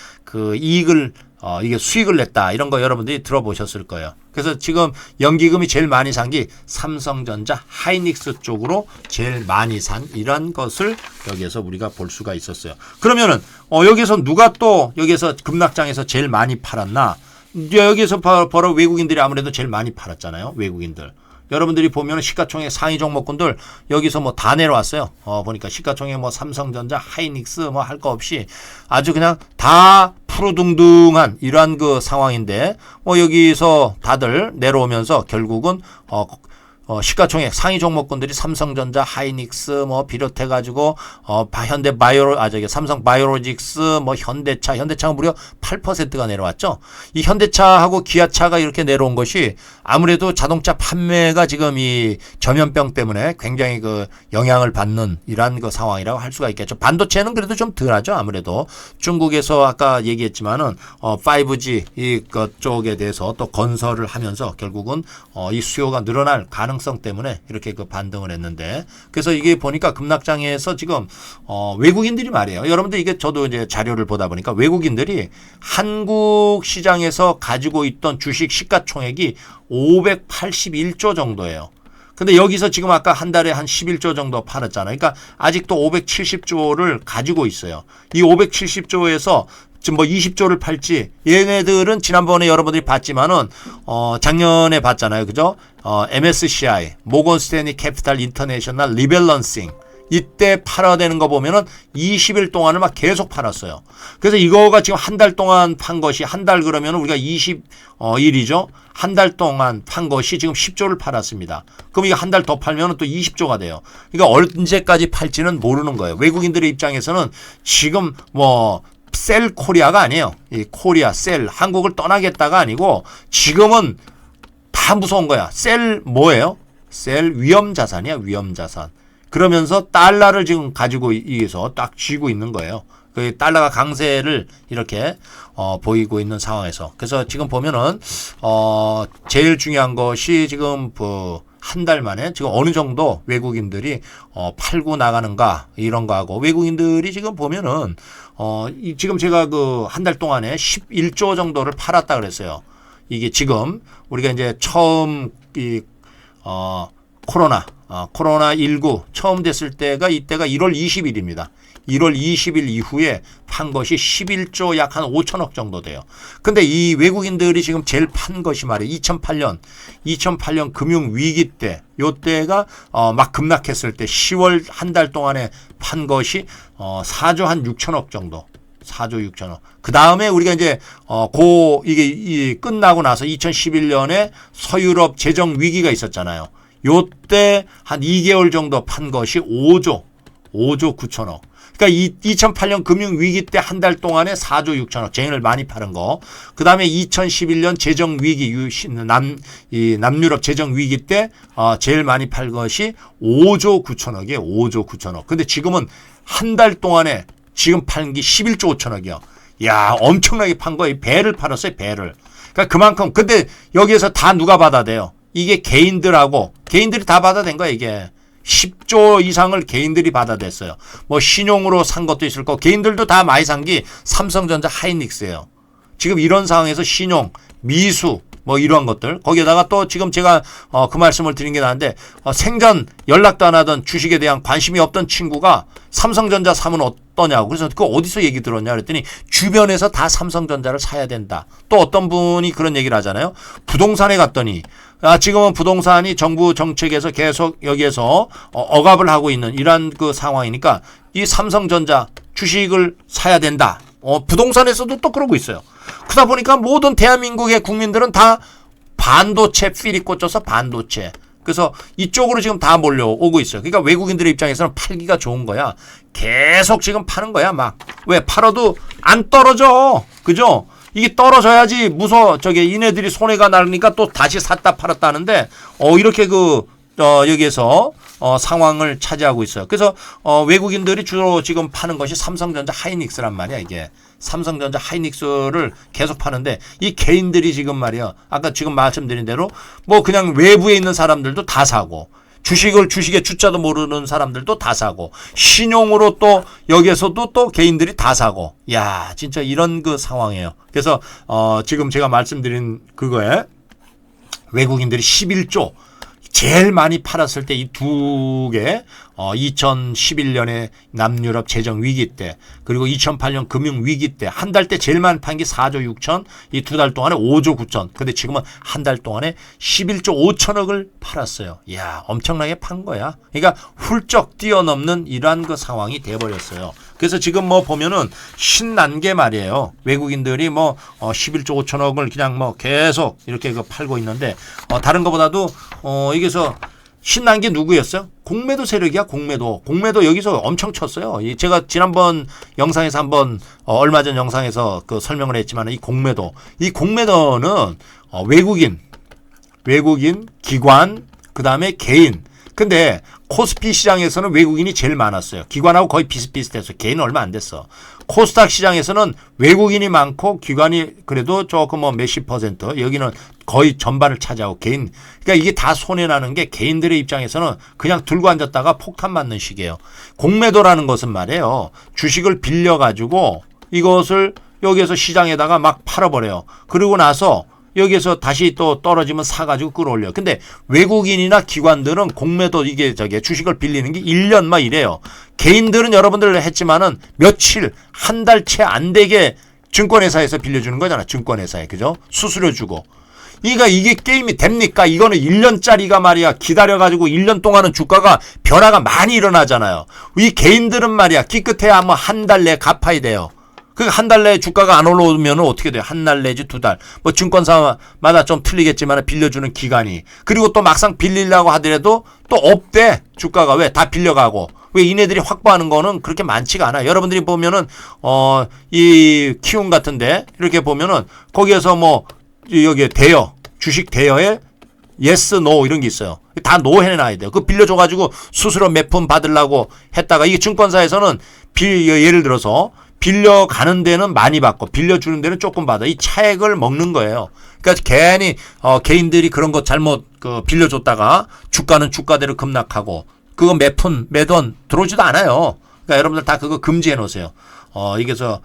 이익을 이게 수익을 냈다. 이런 거 여러분들이 들어보셨을 거예요. 그래서 지금 연기금이 제일 많이 산 게 삼성전자, 하이닉스 쪽으로 제일 많이 산 이런 것을 여기에서 우리가 볼 수가 있었어요. 그러면은 여기서 누가 또 여기서 급락장에서 제일 많이 팔았나? 여기서 바로 외국인들이 아무래도 제일 많이 팔았잖아요. 외국인들. 여러분들이 보면 시가총액 상위 종목군들 여기서 뭐 다 내려왔어요. 보니까 시가총액 뭐 삼성전자, 하이닉스 뭐 할 거 없이 아주 그냥 다 푸르둥둥한 이러한 그 상황인데 여기서 다들 내려오면서 결국은 시가총액 상위 종목군들이 삼성전자, 하이닉스 뭐 비롯해가지고 삼성 바이오로직스 뭐 현대차가 무려 8%가 내려왔죠. 이 현대차하고 기아차가 이렇게 내려온 것이 아무래도 자동차 판매가 지금 이 전염병 때문에 굉장히 그 영향을 받는 이러한 그 상황이라고 할 수가 있겠죠. 반도체는 그래도 좀 덜하죠. 아무래도 중국에서 아까 얘기했지만은 5G 이것 쪽에 대해서 또 건설을 하면서 결국은 이 수요가 늘어날 가능성 때문에 이렇게 그 반등을 했는데 그래서 이게 보니까 급락장에서 지금 외국인들이 말이에요. 여러분들 이게 저도 이제 자료를 보다 보니까 외국인들이 한국 시장에서 가지고 있던 주식 시가총액이 581조 정도예요. 근데 여기서 지금 아까 한 달에 한 11조 정도 팔았잖아요. 그러니까 아직도 570조를 가지고 있어요. 이 570조에서 지금 뭐 20조를 팔지 얘네들은 지난번에 여러분들이 봤지만은 작년에 봤잖아요. 그죠? MSCI, 모건 스탠리 캐피탈 인터내셔널 리밸런싱 이때 팔아야 되는 거 보면은 20일 동안을 막 계속 팔았어요. 그래서 이거가 지금 한 달 동안 판 것이 한 달 그러면 우리가 20일이죠. 한 달 동안 판 것이 지금 10조를 팔았습니다. 그럼 이거 한 달 더 팔면 또 20조가 돼요. 그러니까 언제까지 팔지는 모르는 거예요. 외국인들의 입장에서는 지금 뭐 셀 코리아가 아니에요. 이 코리아 셀 한국을 떠나겠다가 아니고 지금은 다 무서운 거야. 셀 뭐예요? 셀 위험 자산이야. 위험 자산. 그러면서 달러를 지금 가지고 위해서 딱 쥐고 있는 거예요. 그 달러가 강세를 이렇게 보이고 있는 상황에서 그래서 지금 보면은 제일 중요한 것이 지금 한 달 만에 지금 어느 정도 외국인들이 팔고 나가는가 이런 거하고 외국인들이 지금 보면은 지금 제가 그 한 달 동안에 11조 정도를 팔았다 그랬어요. 이게 지금 우리가 이제 처음 코로나19 처음 됐을 때가 이때가 1월 20일입니다. 1월 20일 이후에 판 것이 11조 약 한 5천억 정도 돼요. 근데 이 외국인들이 지금 제일 판 것이 말이에요. 2008년 금융위기 때, 요때가 막 급락했을 때 10월 한 달 동안에 판 것이 4조 한 6천억 정도. 4조 6천억. 그 다음에 우리가 이제 이게 끝나고 나서 2011년에 서유럽 재정 위기가 있었잖아요. 요때 한 2개월 정도 판 것이 5조 9천억. 그러니까 2008년 금융위기 때 한 달 동안에 4조 6천억 제일 많이 파는 거. 그 다음에 2011년 재정위기 남유럽 재정위기 때 제일 많이 팔 것이 5조 9천억이에요. 5조 9천억. 근데 지금은 한 달 동안에 지금 파는 게 11조 5천억이요. 야, 엄청나게 판 거예요. 배를 팔았어요. 배를. 그러니까 그만큼. 근데 여기에서 다 누가 받아대요? 이게 개인들이 다 받아댄 거야 이게. 10조 이상을 개인들이 받아댔어요. 뭐 신용으로 산 것도 있을 거고 개인들도 다 많이 산 게 삼성전자 하이닉스예요. 지금 이런 상황에서 신용, 미수 뭐 이러한 것들 거기에다가 또 지금 제가 그 말씀을 드린 게 나는데 생전 연락도 안 하던 주식에 대한 관심이 없던 친구가 삼성전자 사면 어떠냐고 그래서 그거 어디서 얘기 들었냐 그랬더니 주변에서 다 삼성전자를 사야 된다. 또 어떤 분이 그런 얘기를 하잖아요. 부동산에 갔더니 지금은 부동산이 정부 정책에서 계속 여기에서 억압을 하고 있는 이러한 그 상황이니까 이 삼성전자 주식을 사야 된다. 부동산에서도 또 그러고 있어요. 그러다 보니까 모든 대한민국의 국민들은 다 반도체 필이 꽂혀서 반도체. 그래서 이쪽으로 지금 다 몰려오고 있어요. 그러니까 외국인들의 입장에서는 팔기가 좋은 거야. 계속 지금 파는 거야. 막. 왜 팔아도 안 떨어져. 그죠? 이게 떨어져야지 얘네들이 손해가 나니까 또 다시 샀다 팔았다 하는데 이렇게 여기에서 상황을 차지하고 있어요. 그래서 외국인들이 주로 지금 파는 것이 삼성전자 하이닉스란 말이야 이게. 삼성전자 하이닉스를 계속 파는데 이 개인들이 지금 말이야 아까 지금 말씀드린 대로 뭐 그냥 외부에 있는 사람들도 다 사고 주식의 주자도 모르는 사람들도 다 사고, 신용으로 또 여기에서도 또 개인들이 다 사고, 야, 진짜 이런 그 상황이에요. 그래서 지금 제가 말씀드린 그거에 외국인들이 11조 제일 많이 팔았을 때 이 두 개, 2011년에 남유럽 재정 위기 때, 그리고 2008년 금융 위기 때, 한 달 때 제일 많이 판 게 4조 6천, 이 두 달 동안에 5조 9천. 근데 지금은 한 달 동안에 11조 5천억을 팔았어요. 이야, 엄청나게 판 거야. 그러니까 훌쩍 뛰어넘는 이러한 그 상황이 돼버렸어요. 그래서 지금 뭐 보면은 신난 게 말이에요. 외국인들이 뭐 11조 5천억을 그냥 뭐 계속 이렇게 그 팔고 있는데 다른 것보다도 여기서 신난 게 누구였어요? 공매도 세력이야. 공매도 여기서 엄청 쳤어요. 제가 지난번 영상에서 한번 얼마 전 영상에서 그 설명을 했지만 이 공매도는 외국인 기관 그다음에 개인. 근데 코스피 시장에서는 외국인이 제일 많았어요. 기관하고 거의 비슷비슷했어요. 개인은 얼마 안 됐어. 코스닥 시장에서는 외국인이 많고 기관이 그래도 조금 뭐 몇십 %, 여기는 거의 전반을 차지하고 개인. 그러니까 이게 다 손해나는 게 개인들의 입장에서는 그냥 들고 앉았다가 폭탄 맞는 식이에요. 공매도라는 것은 말이에요. 주식을 빌려가지고 이것을 여기에서 시장에다가 막 팔아버려요. 그리고 나서 여기에서 다시 또 떨어지면 사가지고 끌어올려요. 근데 외국인이나 기관들은 공매도 이게 주식을 빌리는 게 1년 막 이래요. 개인들은 여러분들 했지만은 며칠, 한 달 채 안 되게 증권회사에서 빌려주는 거잖아. 증권회사에. 그죠? 수수료 주고. 그러니까 이게 게임이 됩니까? 이거는 1년짜리가 말이야. 기다려가지고 1년 동안은 주가가 변화가 많이 일어나잖아요. 이 개인들은 말이야. 기껏해야 뭐 한 달 내에 갚아야 돼요. 그 한 달 내에 주가가 안 올라오면 어떻게 돼요? 한 달 내지 두 달. 뭐 증권사마다 좀 틀리겠지만 빌려주는 기간이. 그리고 또 막상 빌리려고 하더라도 또 없대. 주가가 왜? 다 빌려가고. 왜 이네들이 확보하는 거는 그렇게 많지가 않아요. 여러분들이 보면은 이 키움 같은데 이렇게 보면은 거기에서 뭐 여기 주식 대여에 yes, no 이런 게 있어요. 다 no 해놔야 돼요. 그 빌려줘가지고 수수료 몇 푼 받으려고 했다가 이게 증권사에서는 예를 들어서 빌려가는 데는 많이 받고 빌려주는 데는 조금 받아. 이 차액을 먹는 거예요. 그러니까 괜히 개인들이 그런 거 잘못 빌려줬다가 주가는 주가대로 급락하고 그거 몇 원 들어오지도 않아요. 그러니까 여러분들 다 그거 금지해 놓으세요. 이게서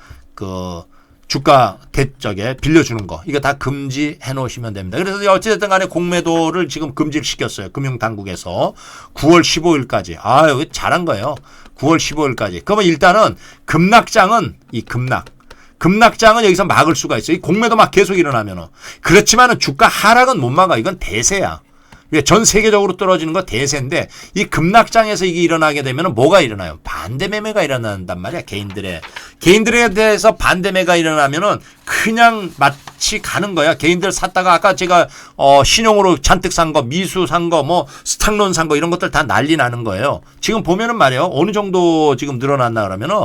주가 대적에 빌려주는 거 이거 다 금지해 놓으시면 됩니다. 그래서 어찌됐든 간에 공매도를 지금 금지를 시켰어요. 금융당국에서 9월 15일까지. 이거 잘한 거예요. 9월 15일까지. 그러면 일단은 급락장은 급락장은 여기서 막을 수가 있어요. 이 공매도 막 계속 일어나면은. 그렇지만은 주가 하락은 못 막아. 이건 대세야. 전 세계적으로 떨어지는 거 대세인데 이 급락장에서 이게 일어나게 되면 뭐가 일어나요? 반대 매매가 일어난단 말이야. 개인들에 대해서 반대 매가 일어나면은 그냥 마치 가는 거야. 개인들 샀다가 아까 제가 신용으로 잔뜩 산 거, 미수 산 거, 뭐 스탁론 산 거 이런 것들 다 난리 나는 거예요. 지금 보면은 말이에요. 어느 정도 지금 늘어났나 그러면은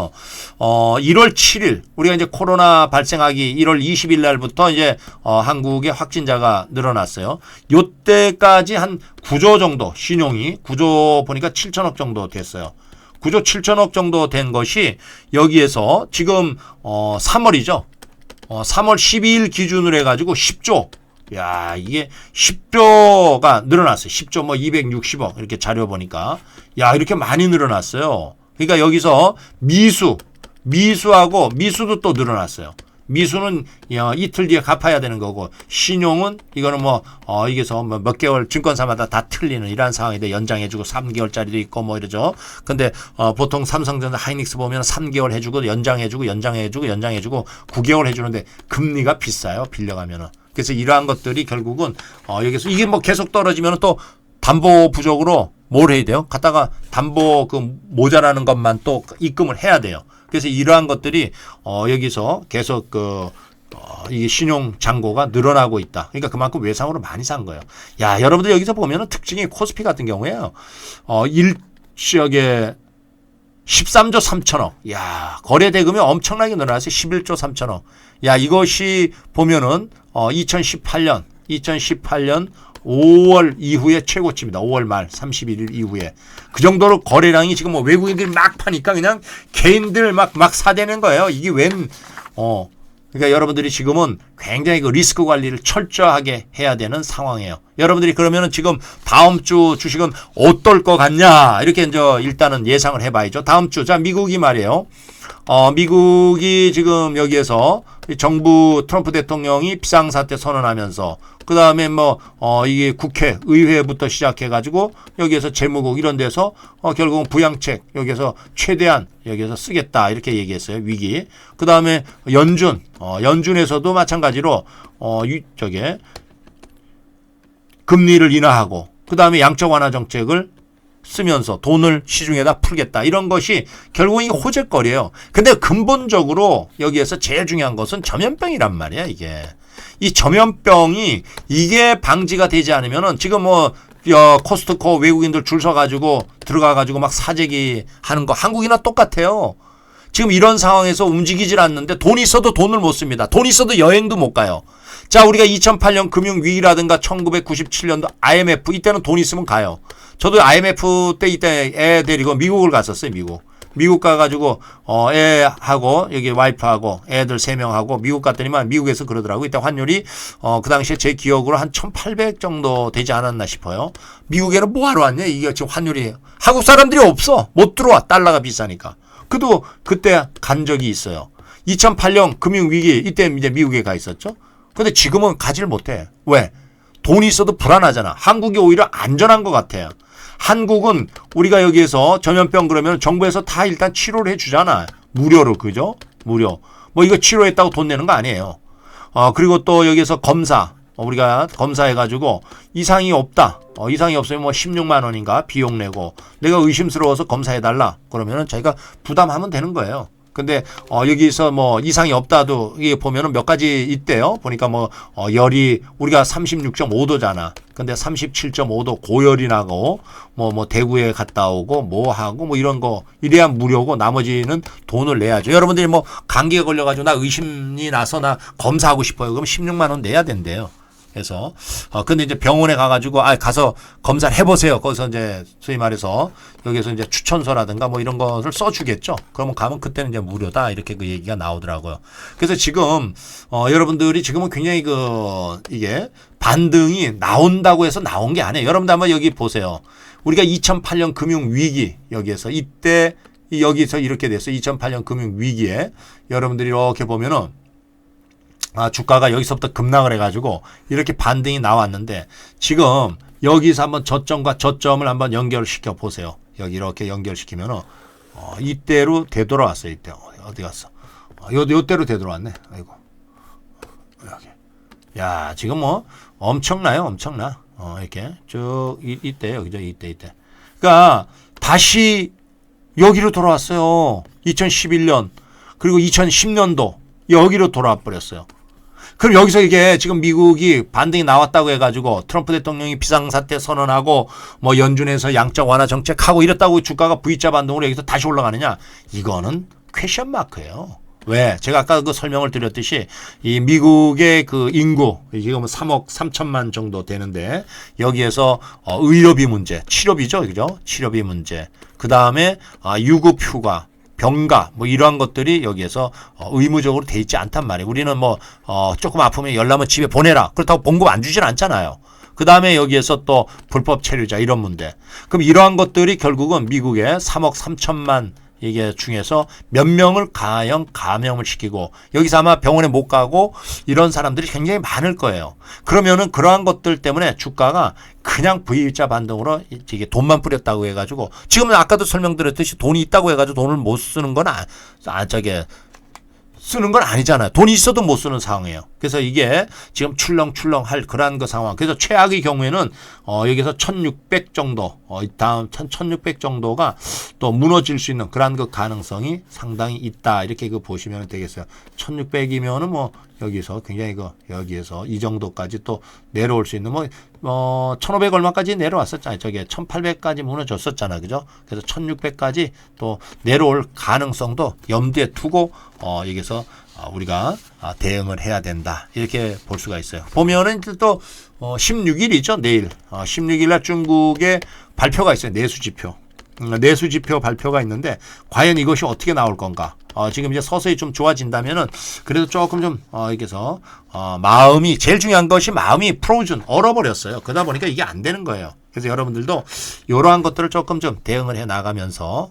1월 7일 우리가 이제 코로나 발생하기 1월 20일 날부터 이제 한국의 확진자가 늘어났어요. 요때까지 한 9조 정도 신용이 9조 보니까 7천억 정도 됐어요. 9조 7천억 정도 된 것이 여기에서 지금 3월이죠. 3월 12일 기준으로 해가지고 10조. 야, 이게 10조가 늘어났어요. 10조 뭐 260억 이렇게 자료 보니까 야 이렇게 많이 늘어났어요. 그러니까 여기서 미수하고 미수도 또 늘어났어요. 미수는 이틀 뒤에 갚아야 되는 거고 신용은 이거는 뭐 이게서 뭐 몇 개월 증권사마다 다 틀리는 이러한 상황인데 연장해주고 3개월짜리도 있고 뭐 이러죠. 근데 보통 삼성전자 하이닉스 보면 3개월 해주고 연장해주고 9개월 해주는데 금리가 비싸요. 빌려가면은. 그래서 이러한 것들이 결국은 여기서 이게 뭐 계속 떨어지면 또 담보 부족으로 뭘 해야 돼요? 갖다가 담보 모자라는 것만 또 입금을 해야 돼요. 그래서 이러한 것들이 여기서 계속 이게 신용 잔고가 늘어나고 있다. 그러니까 그만큼 외상으로 많이 산 거예요. 야, 여러분들 여기서 보면은 특징이 코스피 같은 경우에요. 13조 3천억. 야, 거래 대금이 엄청나게 늘어났어요. 11조 3천억. 야, 이것이 보면은 2018년 5월 이후에 최고치입니다. 5월 말 31일 이후에. 그 정도로 거래량이 지금 뭐 외국인들이 막 파니까 그냥 개인들 막 사대는 거예요. 이게 그러니까 여러분들이 지금은 굉장히 그 리스크 관리를 철저하게 해야 되는 상황이에요. 여러분들이 그러면은 지금 다음 주 주식은 어떨 것 같냐 이렇게 이제 일단은 예상을 해봐야죠. 다음 주 자 미국이 말이에요. 미국이 지금 여기에서 정부 트럼프 대통령이 비상사태 선언하면서 그 다음에 이게 국회, 의회부터 시작해가지고 여기에서 재무국 이런 데서 결국은 부양책 여기에서 최대한 여기에서 쓰겠다 이렇게 얘기했어요. 위기. 그 다음에 연준에서도 마찬가지로 금리를 인하하고 그 다음에 양적 완화 정책을 쓰면서 돈을 시중에다 풀겠다. 이런 것이 결국은 이게 호재거리예요. 근데 근본적으로 여기에서 제일 중요한 것은 전염병이란 말이야, 이게. 이 전염병이 이게 방지가 되지 않으면은 지금 코스트코 외국인들 줄 서가지고 들어가가지고 막 사재기 하는 거 한국이나 똑같아요. 지금 이런 상황에서 움직이질 않는데 돈 있어도 돈을 못 씁니다. 돈 있어도 여행도 못 가요. 자, 우리가 2008년 금융위기라든가 1997년도 IMF 이때는 돈 있으면 가요. 저도 IMF 때 이때 애 데리고 미국을 갔었어요. 미국 가가지고 애하고 여기 와이프하고 애들 3명하고 미국 갔더니만 미국에서 그러더라고. 이때 환율이 그 당시에 제 기억으로 한 1800 정도 되지 않았나 싶어요. 미국에는 뭐하러 왔냐? 이게 지금 환율이 한국 사람들이 없어. 못 들어와. 달러가 비싸니까. 그도 그때 간 적이 있어요. 2008년 금융위기 이때 이제 미국에 가 있었죠. 근데 지금은 가지를 못해. 왜? 돈이 있어도 불안하잖아. 한국이 오히려 안전한 것 같아요. 한국은 우리가 여기에서 전염병 그러면 정부에서 다 일단 치료를 해주잖아. 무료로, 그죠? 무료. 이거 치료했다고 돈 내는 거 아니에요. 그리고 또 여기에서 검사. 우리가 검사해가지고 이상이 없다. 이상이 없으면 16만 원인가 비용 내고 내가 의심스러워서 검사해달라. 그러면은 자기가 부담하면 되는 거예요. 근데 여기서 이상이 없다도 이게 보면은 몇 가지 있대요. 보니까 열이 우리가 36.5도잖아. 근데 37.5도 고열이 나고 대구에 갔다 오고 하고 이런 거 이래야 무료고 나머지는 돈을 내야죠. 여러분들이 감기에 걸려 가지고 나 의심이 나서 나 검사하고 싶어요. 그럼 16만 원 내야 된대요. 그래서 근데 이제 병원에 가가지고 가서 검사를 해보세요. 거기서 이제 소위 말해서 여기서 이제 추천서라든가 이런 것을 써주겠죠. 그러면 가면 그때는 이제 무료다 이렇게 그 얘기가 나오더라고요. 그래서 지금 여러분들이 지금은 굉장히 이게 반등이 나온다고 해서 나온 게 아니에요. 여러분들 한번 여기 보세요. 우리가 2008년 금융 위기 여기에서 이때 여기서 이렇게 됐어요. 2008년 금융 위기에 여러분들이 이렇게 보면은. 주가가 여기서부터 급락을 해가지고 이렇게 반등이 나왔는데 지금 여기서 한번 저점과 저점을 한번 연결시켜 보세요. 여기 이렇게 연결시키면은 이때로 되돌아왔어요. 이때 어디 갔어? 요때로 되돌아왔네. 아이고 여기. 야 지금 엄청나요, 엄청나. 이렇게 쭉 이때요, 그죠? 이때. 그러니까 다시 여기로 돌아왔어요. 2011년 그리고 2010년도 여기로 돌아와 버렸어요. 그럼 여기서 이게 지금 미국이 반등이 나왔다고 해가지고 트럼프 대통령이 비상사태 선언하고 연준에서 양적 완화 정책하고 이랬다고 주가가 V자 반등으로 여기서 다시 올라가느냐? 이거는 퀘션 마크예요. 왜? 제가 아까 그 설명을 드렸듯이 이 미국의 그 인구 지금 3억 3천만 정도 되는데 여기에서 의료비 문제, 치료비죠, 그죠? 치료비 문제. 그 다음에 유급 휴가. 병가 이러한 것들이 여기에서 의무적으로 돼 있지 않단 말이에요. 우리는 조금 아프면 열나면 집에 보내라. 그렇다고 봉급 안 주진 않잖아요. 그 다음에 여기에서 또 불법 체류자 이런 문제. 그럼 이러한 것들이 결국은 미국의 3억 3천만 이게 중에서 몇 명을 과연 감염을 시키고 여기서 아마 병원에 못 가고 이런 사람들이 굉장히 많을 거예요. 그러면은 그러한 것들 때문에 주가가 그냥 V자 반등으로 이게 돈만 뿌렸다고 해가지고 지금은 아까도 설명드렸듯이 돈이 있다고 해가지고 돈을 못 쓰는 건 쓰는 건 아니잖아요. 돈이 있어도 못 쓰는 상황이에요. 그래서 이게 지금 출렁출렁 할 그러한 그 상황. 그래서 최악의 경우에는 여기서 1600 정도, 다음 1600 정도가 또 무너질 수 있는 그러한 그 가능성이 상당히 있다. 이렇게 보시면 되겠어요. 1600이면은 여기서 굉장히 여기에서 이 정도까지 또 내려올 수 있는 1500 얼마까지 내려왔었잖아요. 저게 1800까지 무너졌었잖아요. 그죠? 그래서 1600까지 또 내려올 가능성도 염두에 두고 여기서 우리가 대응을 해야 된다. 이렇게 볼 수가 있어요. 보면은 또 16일이죠. 내일. 16일 날 중국에 발표가 있어요. 내수 지표. 내수 지표 발표가 있는데 과연 이것이 어떻게 나올 건가? 지금 이제 서서히 좀 좋아진다면은 그래도 조금 좀 여기서 마음이 제일 중요한 것이 마음이 프로즌 얼어버렸어요. 그러다 보니까 이게 안 되는 거예요. 그래서 여러분들도 이러한 것들을 조금 좀 대응을 해 나가면서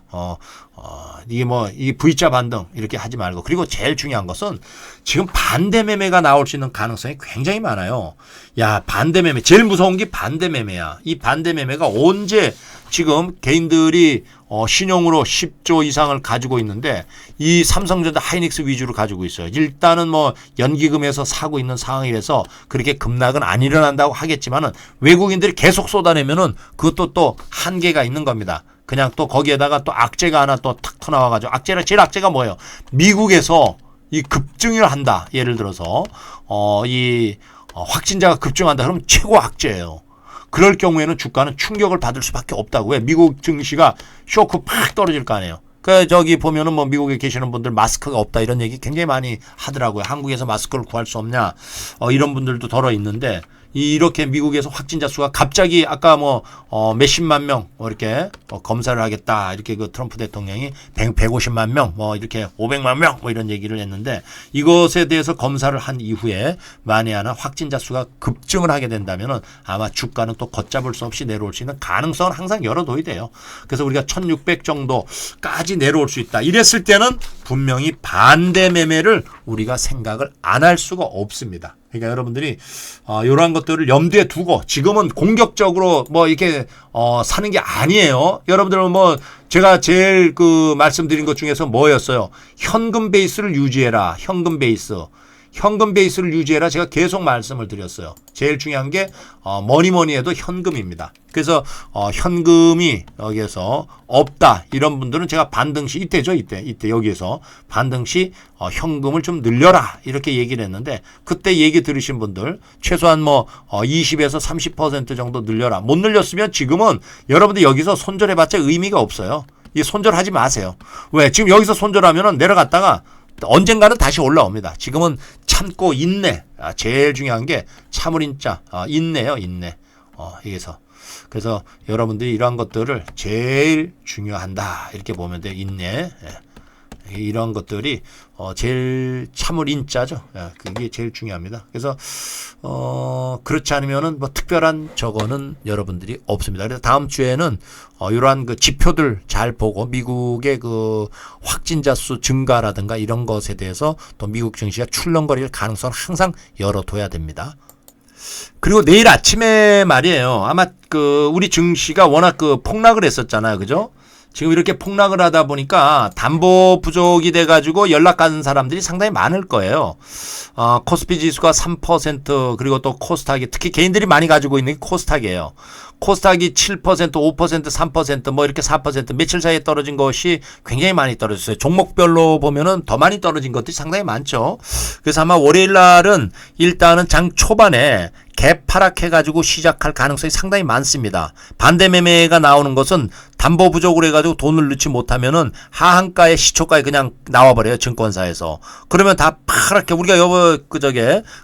이게 뭐 이 V자 반등 이렇게 하지 말고, 그리고 제일 중요한 것은 지금 반대 매매가 나올 수 있는 가능성이 굉장히 많아요. 야, 반대 매매 제일 무서운 게 반대 매매야. 이 반대 매매가 언제 지금 개인들이 신용으로 10조 이상을 가지고 있는데 이 삼성전자 하이닉스 위주로 가지고 있어요. 일단은 뭐 연기금에서 사고 있는 상황이라서 그렇게 급락은 안 일어난다고 하겠지만은 외국인들이 계속 쏟아내면은 그것도 또 한계가 있는 겁니다. 그냥 또 거기에다가 또 악재가 하나 또 탁 터나와가지고 제일 악재가 뭐예요? 미국에서 이 급증을 한다. 예를 들어서 확진자가 급증한다. 그러면 최고 악재예요. 그럴 경우에는 주가는 충격을 받을 수밖에 없다고. 왜? 미국 증시가 쇼크 팍 떨어질 거 아니에요. 그 저기 보면은 뭐 미국에 계시는 분들 마스크가 없다 이런 얘기 굉장히 많이 하더라고요. 한국에서 마스크를 구할 수 없냐 이런 분들도 덜어 있는데, 이렇게 미국에서 확진자 수가 갑자기 아까 뭐 몇십만 명 이렇게 검사를 하겠다 이렇게 그 트럼프 대통령이 150만 명 뭐 이렇게 500만 명 뭐 이런 얘기를 했는데, 이것에 대해서 검사를 한 이후에 만에 하나 확진자 수가 급증을 하게 된다면은 아마 주가는 또 걷잡을 수 없이 내려올 수 있는 가능성은 항상 열어둬야 돼요. 그래서 우리가 1600 정도까지 내려올 수 있다. 이랬을 때는 분명히 반대 매매를 우리가 생각을 안 할 수가 없습니다. 그러니까 여러분들이 이러한 것들을 염두에 두고 지금은 공격적으로 뭐 이렇게 사는 게 아니에요. 여러분들은 뭐 제가 제일 그 말씀드린 것 중에서 뭐였어요? 현금 베이스를 유지해라. 현금 베이스를 유지해라. 제가 계속 말씀을 드렸어요. 제일 중요한 게 뭐니 해도 현금입니다. 그래서 현금이 여기에서 없다 이런 분들은 제가 반등시 이때 여기에서 반등시 현금을 좀 늘려라 이렇게 얘기를 했는데, 그때 얘기 들으신 분들 최소한 뭐 20에서 30% 정도 늘려라. 못 늘렸으면 지금은 여러분들 여기서 손절해봤자 의미가 없어요. 이 손절하지 마세요. 왜? 지금 여기서 손절하면은 내려갔다가 언젠가는 다시 올라옵니다. 지금은 참고 인내. 제일 중요한 게 참을 인자. 인내요, 인내. 여기서. 그래서 여러분들이 이러한 것들을 제일 중요한다. 이렇게 보면 돼요. 인내. 이런 것들이 제일 참을 인자죠. 그게 제일 중요합니다. 그래서 그렇지 않으면은 뭐 특별한 저거는 여러분들이 없습니다. 그래서 다음 주에는 이러한 그 지표들 잘 보고 미국의 그 확진자 수 증가라든가 이런 것에 대해서 또 미국 증시가 출렁거릴 가능성을 항상 열어둬야 됩니다. 그리고 내일 아침에 말이에요. 아마 그 우리 증시가 워낙 그 폭락을 했었잖아요. 그죠? 지금 이렇게 폭락을 하다 보니까 담보 부족이 돼가지고 연락 가는 사람들이 상당히 많을 거예요. 코스피 지수가 3% 그리고 또 코스닥이 특히 개인들이 많이 가지고 있는 게 코스닥이에요. 코스닥이 7%, 5%, 3% 뭐 이렇게 4% 며칠 사이에 떨어진 것이 굉장히 많이 떨어졌어요. 종목별로 보면은 더 많이 떨어진 것들이 상당히 많죠. 그래서 아마 월요일 날은 일단은 장 초반에 갭 하락해가지고 시작할 가능성이 상당히 많습니다. 반대 매매가 나오는 것은 담보 부족을 해가지고 돈을 넣지 못하면은 하한가에 시초가에 그냥 나와버려요. 증권사에서. 그러면 다 파랗게 우리가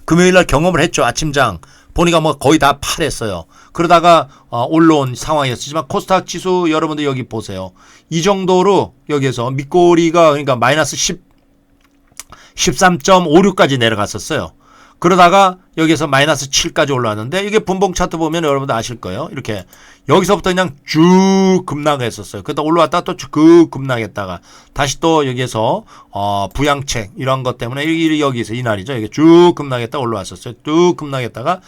금요일날 경험을 했죠. 아침장. 보니까 뭐 거의 다 팔았어요. 그러다가 올라온 상황이었지만 코스닥 지수 여러분들 여기 보세요. 이 정도로 여기에서 밑꼬리가 그러니까 마이너스 13.56까지 내려갔었어요. 그러다가 여기서 마이너스 7까지 올라왔는데, 이게 분봉 차트 보면 여러분들 아실 거예요. 이렇게 여기서부터 그냥 쭉 급락했었어요. 그러다 올라왔다가 또 쭉 급락했다가 다시 또 여기에서 부양책 이런 것 때문에 여기서 이날이죠. 이게 쭉 급락했다 올라왔었어요. 쭉 급락했다가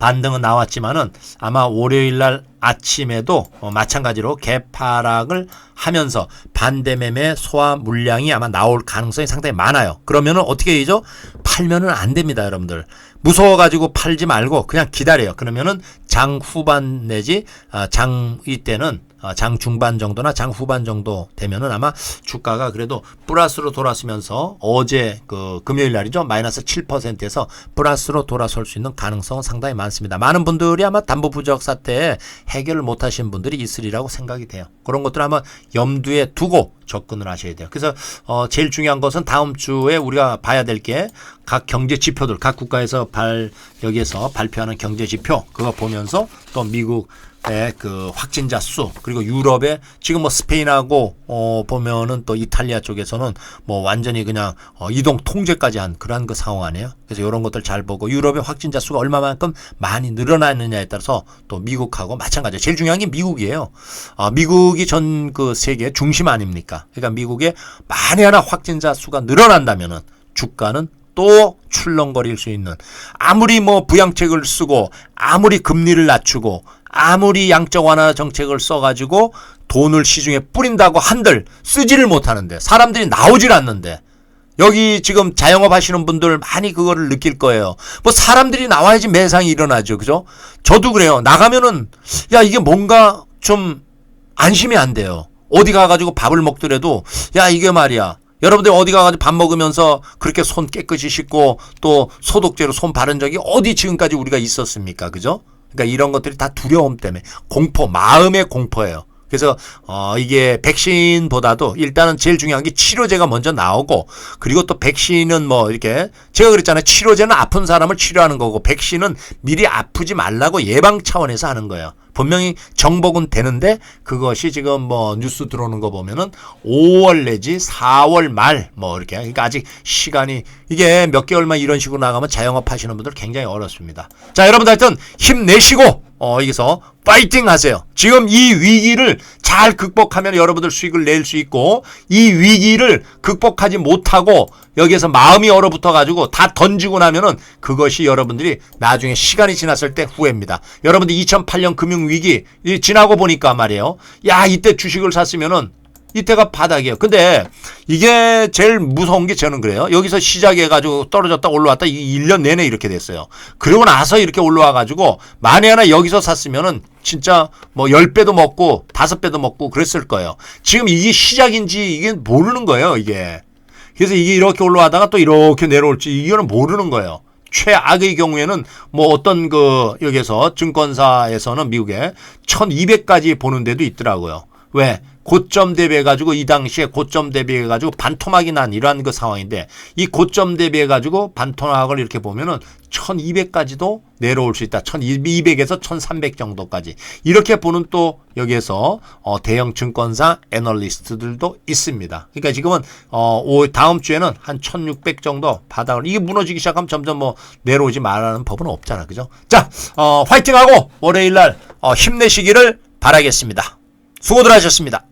반등은 나왔지만은 아마 월요일 날 아침에도 마찬가지로 개파락을 하면서 반대 매매 소화 물량이 아마 나올 가능성이 상당히 많아요. 그러면은 어떻게 되죠? 팔면은 안 됩니다, 여러분들. 무서워가지고 팔지 말고 그냥 기다려요. 그러면은 장 후반 내지 이때는 장 중반 정도나 장 후반 정도 되면은 아마 주가가 그래도 플러스로 돌아서면서 어제 그 금요일 날이죠. 마이너스 7%에서 플러스로 돌아설 수 있는 가능성은 상당히 많습니다. 많은 분들이 아마 담보 부족 사태에 해결을 못 하신 분들이 있으리라고 생각이 돼요. 그런 것들 한번 염두에 두고 접근을 하셔야 돼요. 그래서 제일 중요한 것은 다음 주에 우리가 봐야 될 게 각 경제 지표들, 각 국가에서 여기에서 발표하는 경제 지표 그거 보면서 또 미국 그 확진자 수, 그리고 유럽에 지금 뭐 스페인하고 보면은 또 이탈리아 쪽에서는 뭐 완전히 그냥 이동 통제까지 한 그러한 그 상황 아니에요. 그래서 이런 것들 잘 보고 유럽의 확진자 수가 얼마만큼 많이 늘어나느냐에 따라서 또 미국하고 마찬가지예요. 제일 중요한 게 미국이에요. 미국이 전 그 세계 중심 아닙니까? 그러니까 미국에 만에 하나 확진자 수가 늘어난다면은 주가는 또 출렁거릴 수 있는, 아무리 뭐 부양책을 쓰고 아무리 금리를 낮추고 아무리 양적 완화 정책을 써가지고 돈을 시중에 뿌린다고 한들 쓰지를 못하는데, 사람들이 나오질 않는데, 여기 지금 자영업 하시는 분들 많이 그거를 느낄 거예요. 뭐 사람들이 나와야지 매상이 일어나죠. 그죠? 저도 그래요. 나가면은 야 이게 뭔가 좀 안심이 안 돼요. 어디 가가지고 밥을 먹더라도 야 이게 말이야, 여러분들 어디 가가지고 밥 먹으면서 그렇게 손 깨끗이 씻고 또 소독제로 손 바른 적이 어디 지금까지 우리가 있었습니까? 그죠? 그러니까 이런 것들이 다 두려움 때문에, 공포, 마음의 공포예요. 그래서 이게 백신보다도 일단은 제일 중요한 게 치료제가 먼저 나오고, 그리고 또 백신은 뭐 이렇게 제가 그랬잖아요. 치료제는 아픈 사람을 치료하는 거고 백신은 미리 아프지 말라고 예방 차원에서 하는 거예요. 분명히 정복은 되는데 그것이 지금 뭐 뉴스 들어오는 거 보면은 5월 내지 4월 말 뭐 이렇게, 그러니까 아직 시간이, 이게 몇 개월만 이런 식으로 나가면 자영업 하시는 분들 굉장히 어렵습니다. 자, 여러분들 하여튼 힘내시고 여기서 파이팅 하세요. 지금 이 위기를 잘 극복하면 여러분들 수익을 낼 수 있고, 이 위기를 극복하지 못하고 여기에서 마음이 얼어붙어 가지고 다 던지고 나면은 그것이 여러분들이 나중에 시간이 지났을 때 후회입니다. 여러분들 2008년 금융위기 지나고 보니까 말이에요. 야, 이때 주식을 샀으면은 이때가 바닥이에요. 근데 이게 제일 무서운 게 저는 그래요. 여기서 시작해가지고 떨어졌다 올라왔다 1년 내내 이렇게 됐어요. 그러고 나서 이렇게 올라와가지고 만에 하나 여기서 샀으면은 진짜 뭐 10배도 먹고 5배도 먹고 그랬을 거예요. 지금 이게 시작인지 이게 모르는 거예요, 이게. 그래서 이게 이렇게 올라가다가 또 이렇게 내려올지 이거는 모르는 거예요. 최악의 경우에는 뭐 어떤 그 여기서 증권사에서는 미국에 1200까지 보는 데도 있더라고요. 왜? 고점 대비해가지고 이 당시에 고점 대비해가지고 반토막이 난 이러한 그 상황인데, 이 고점 대비해가지고 반토막을 이렇게 보면은 1200까지도 내려올 수 있다. 1200에서 1300 정도까지. 이렇게 보는 또 여기에서 대형 증권사 애널리스트들도 있습니다. 그러니까 지금은 다음 주에는 한 1600 정도 바닥을, 이게 무너지기 시작하면 점점 뭐 내려오지 말라는 법은 없잖아. 그죠? 자, 화이팅하고 월요일 날 힘내시기를 바라겠습니다. 수고들 하셨습니다.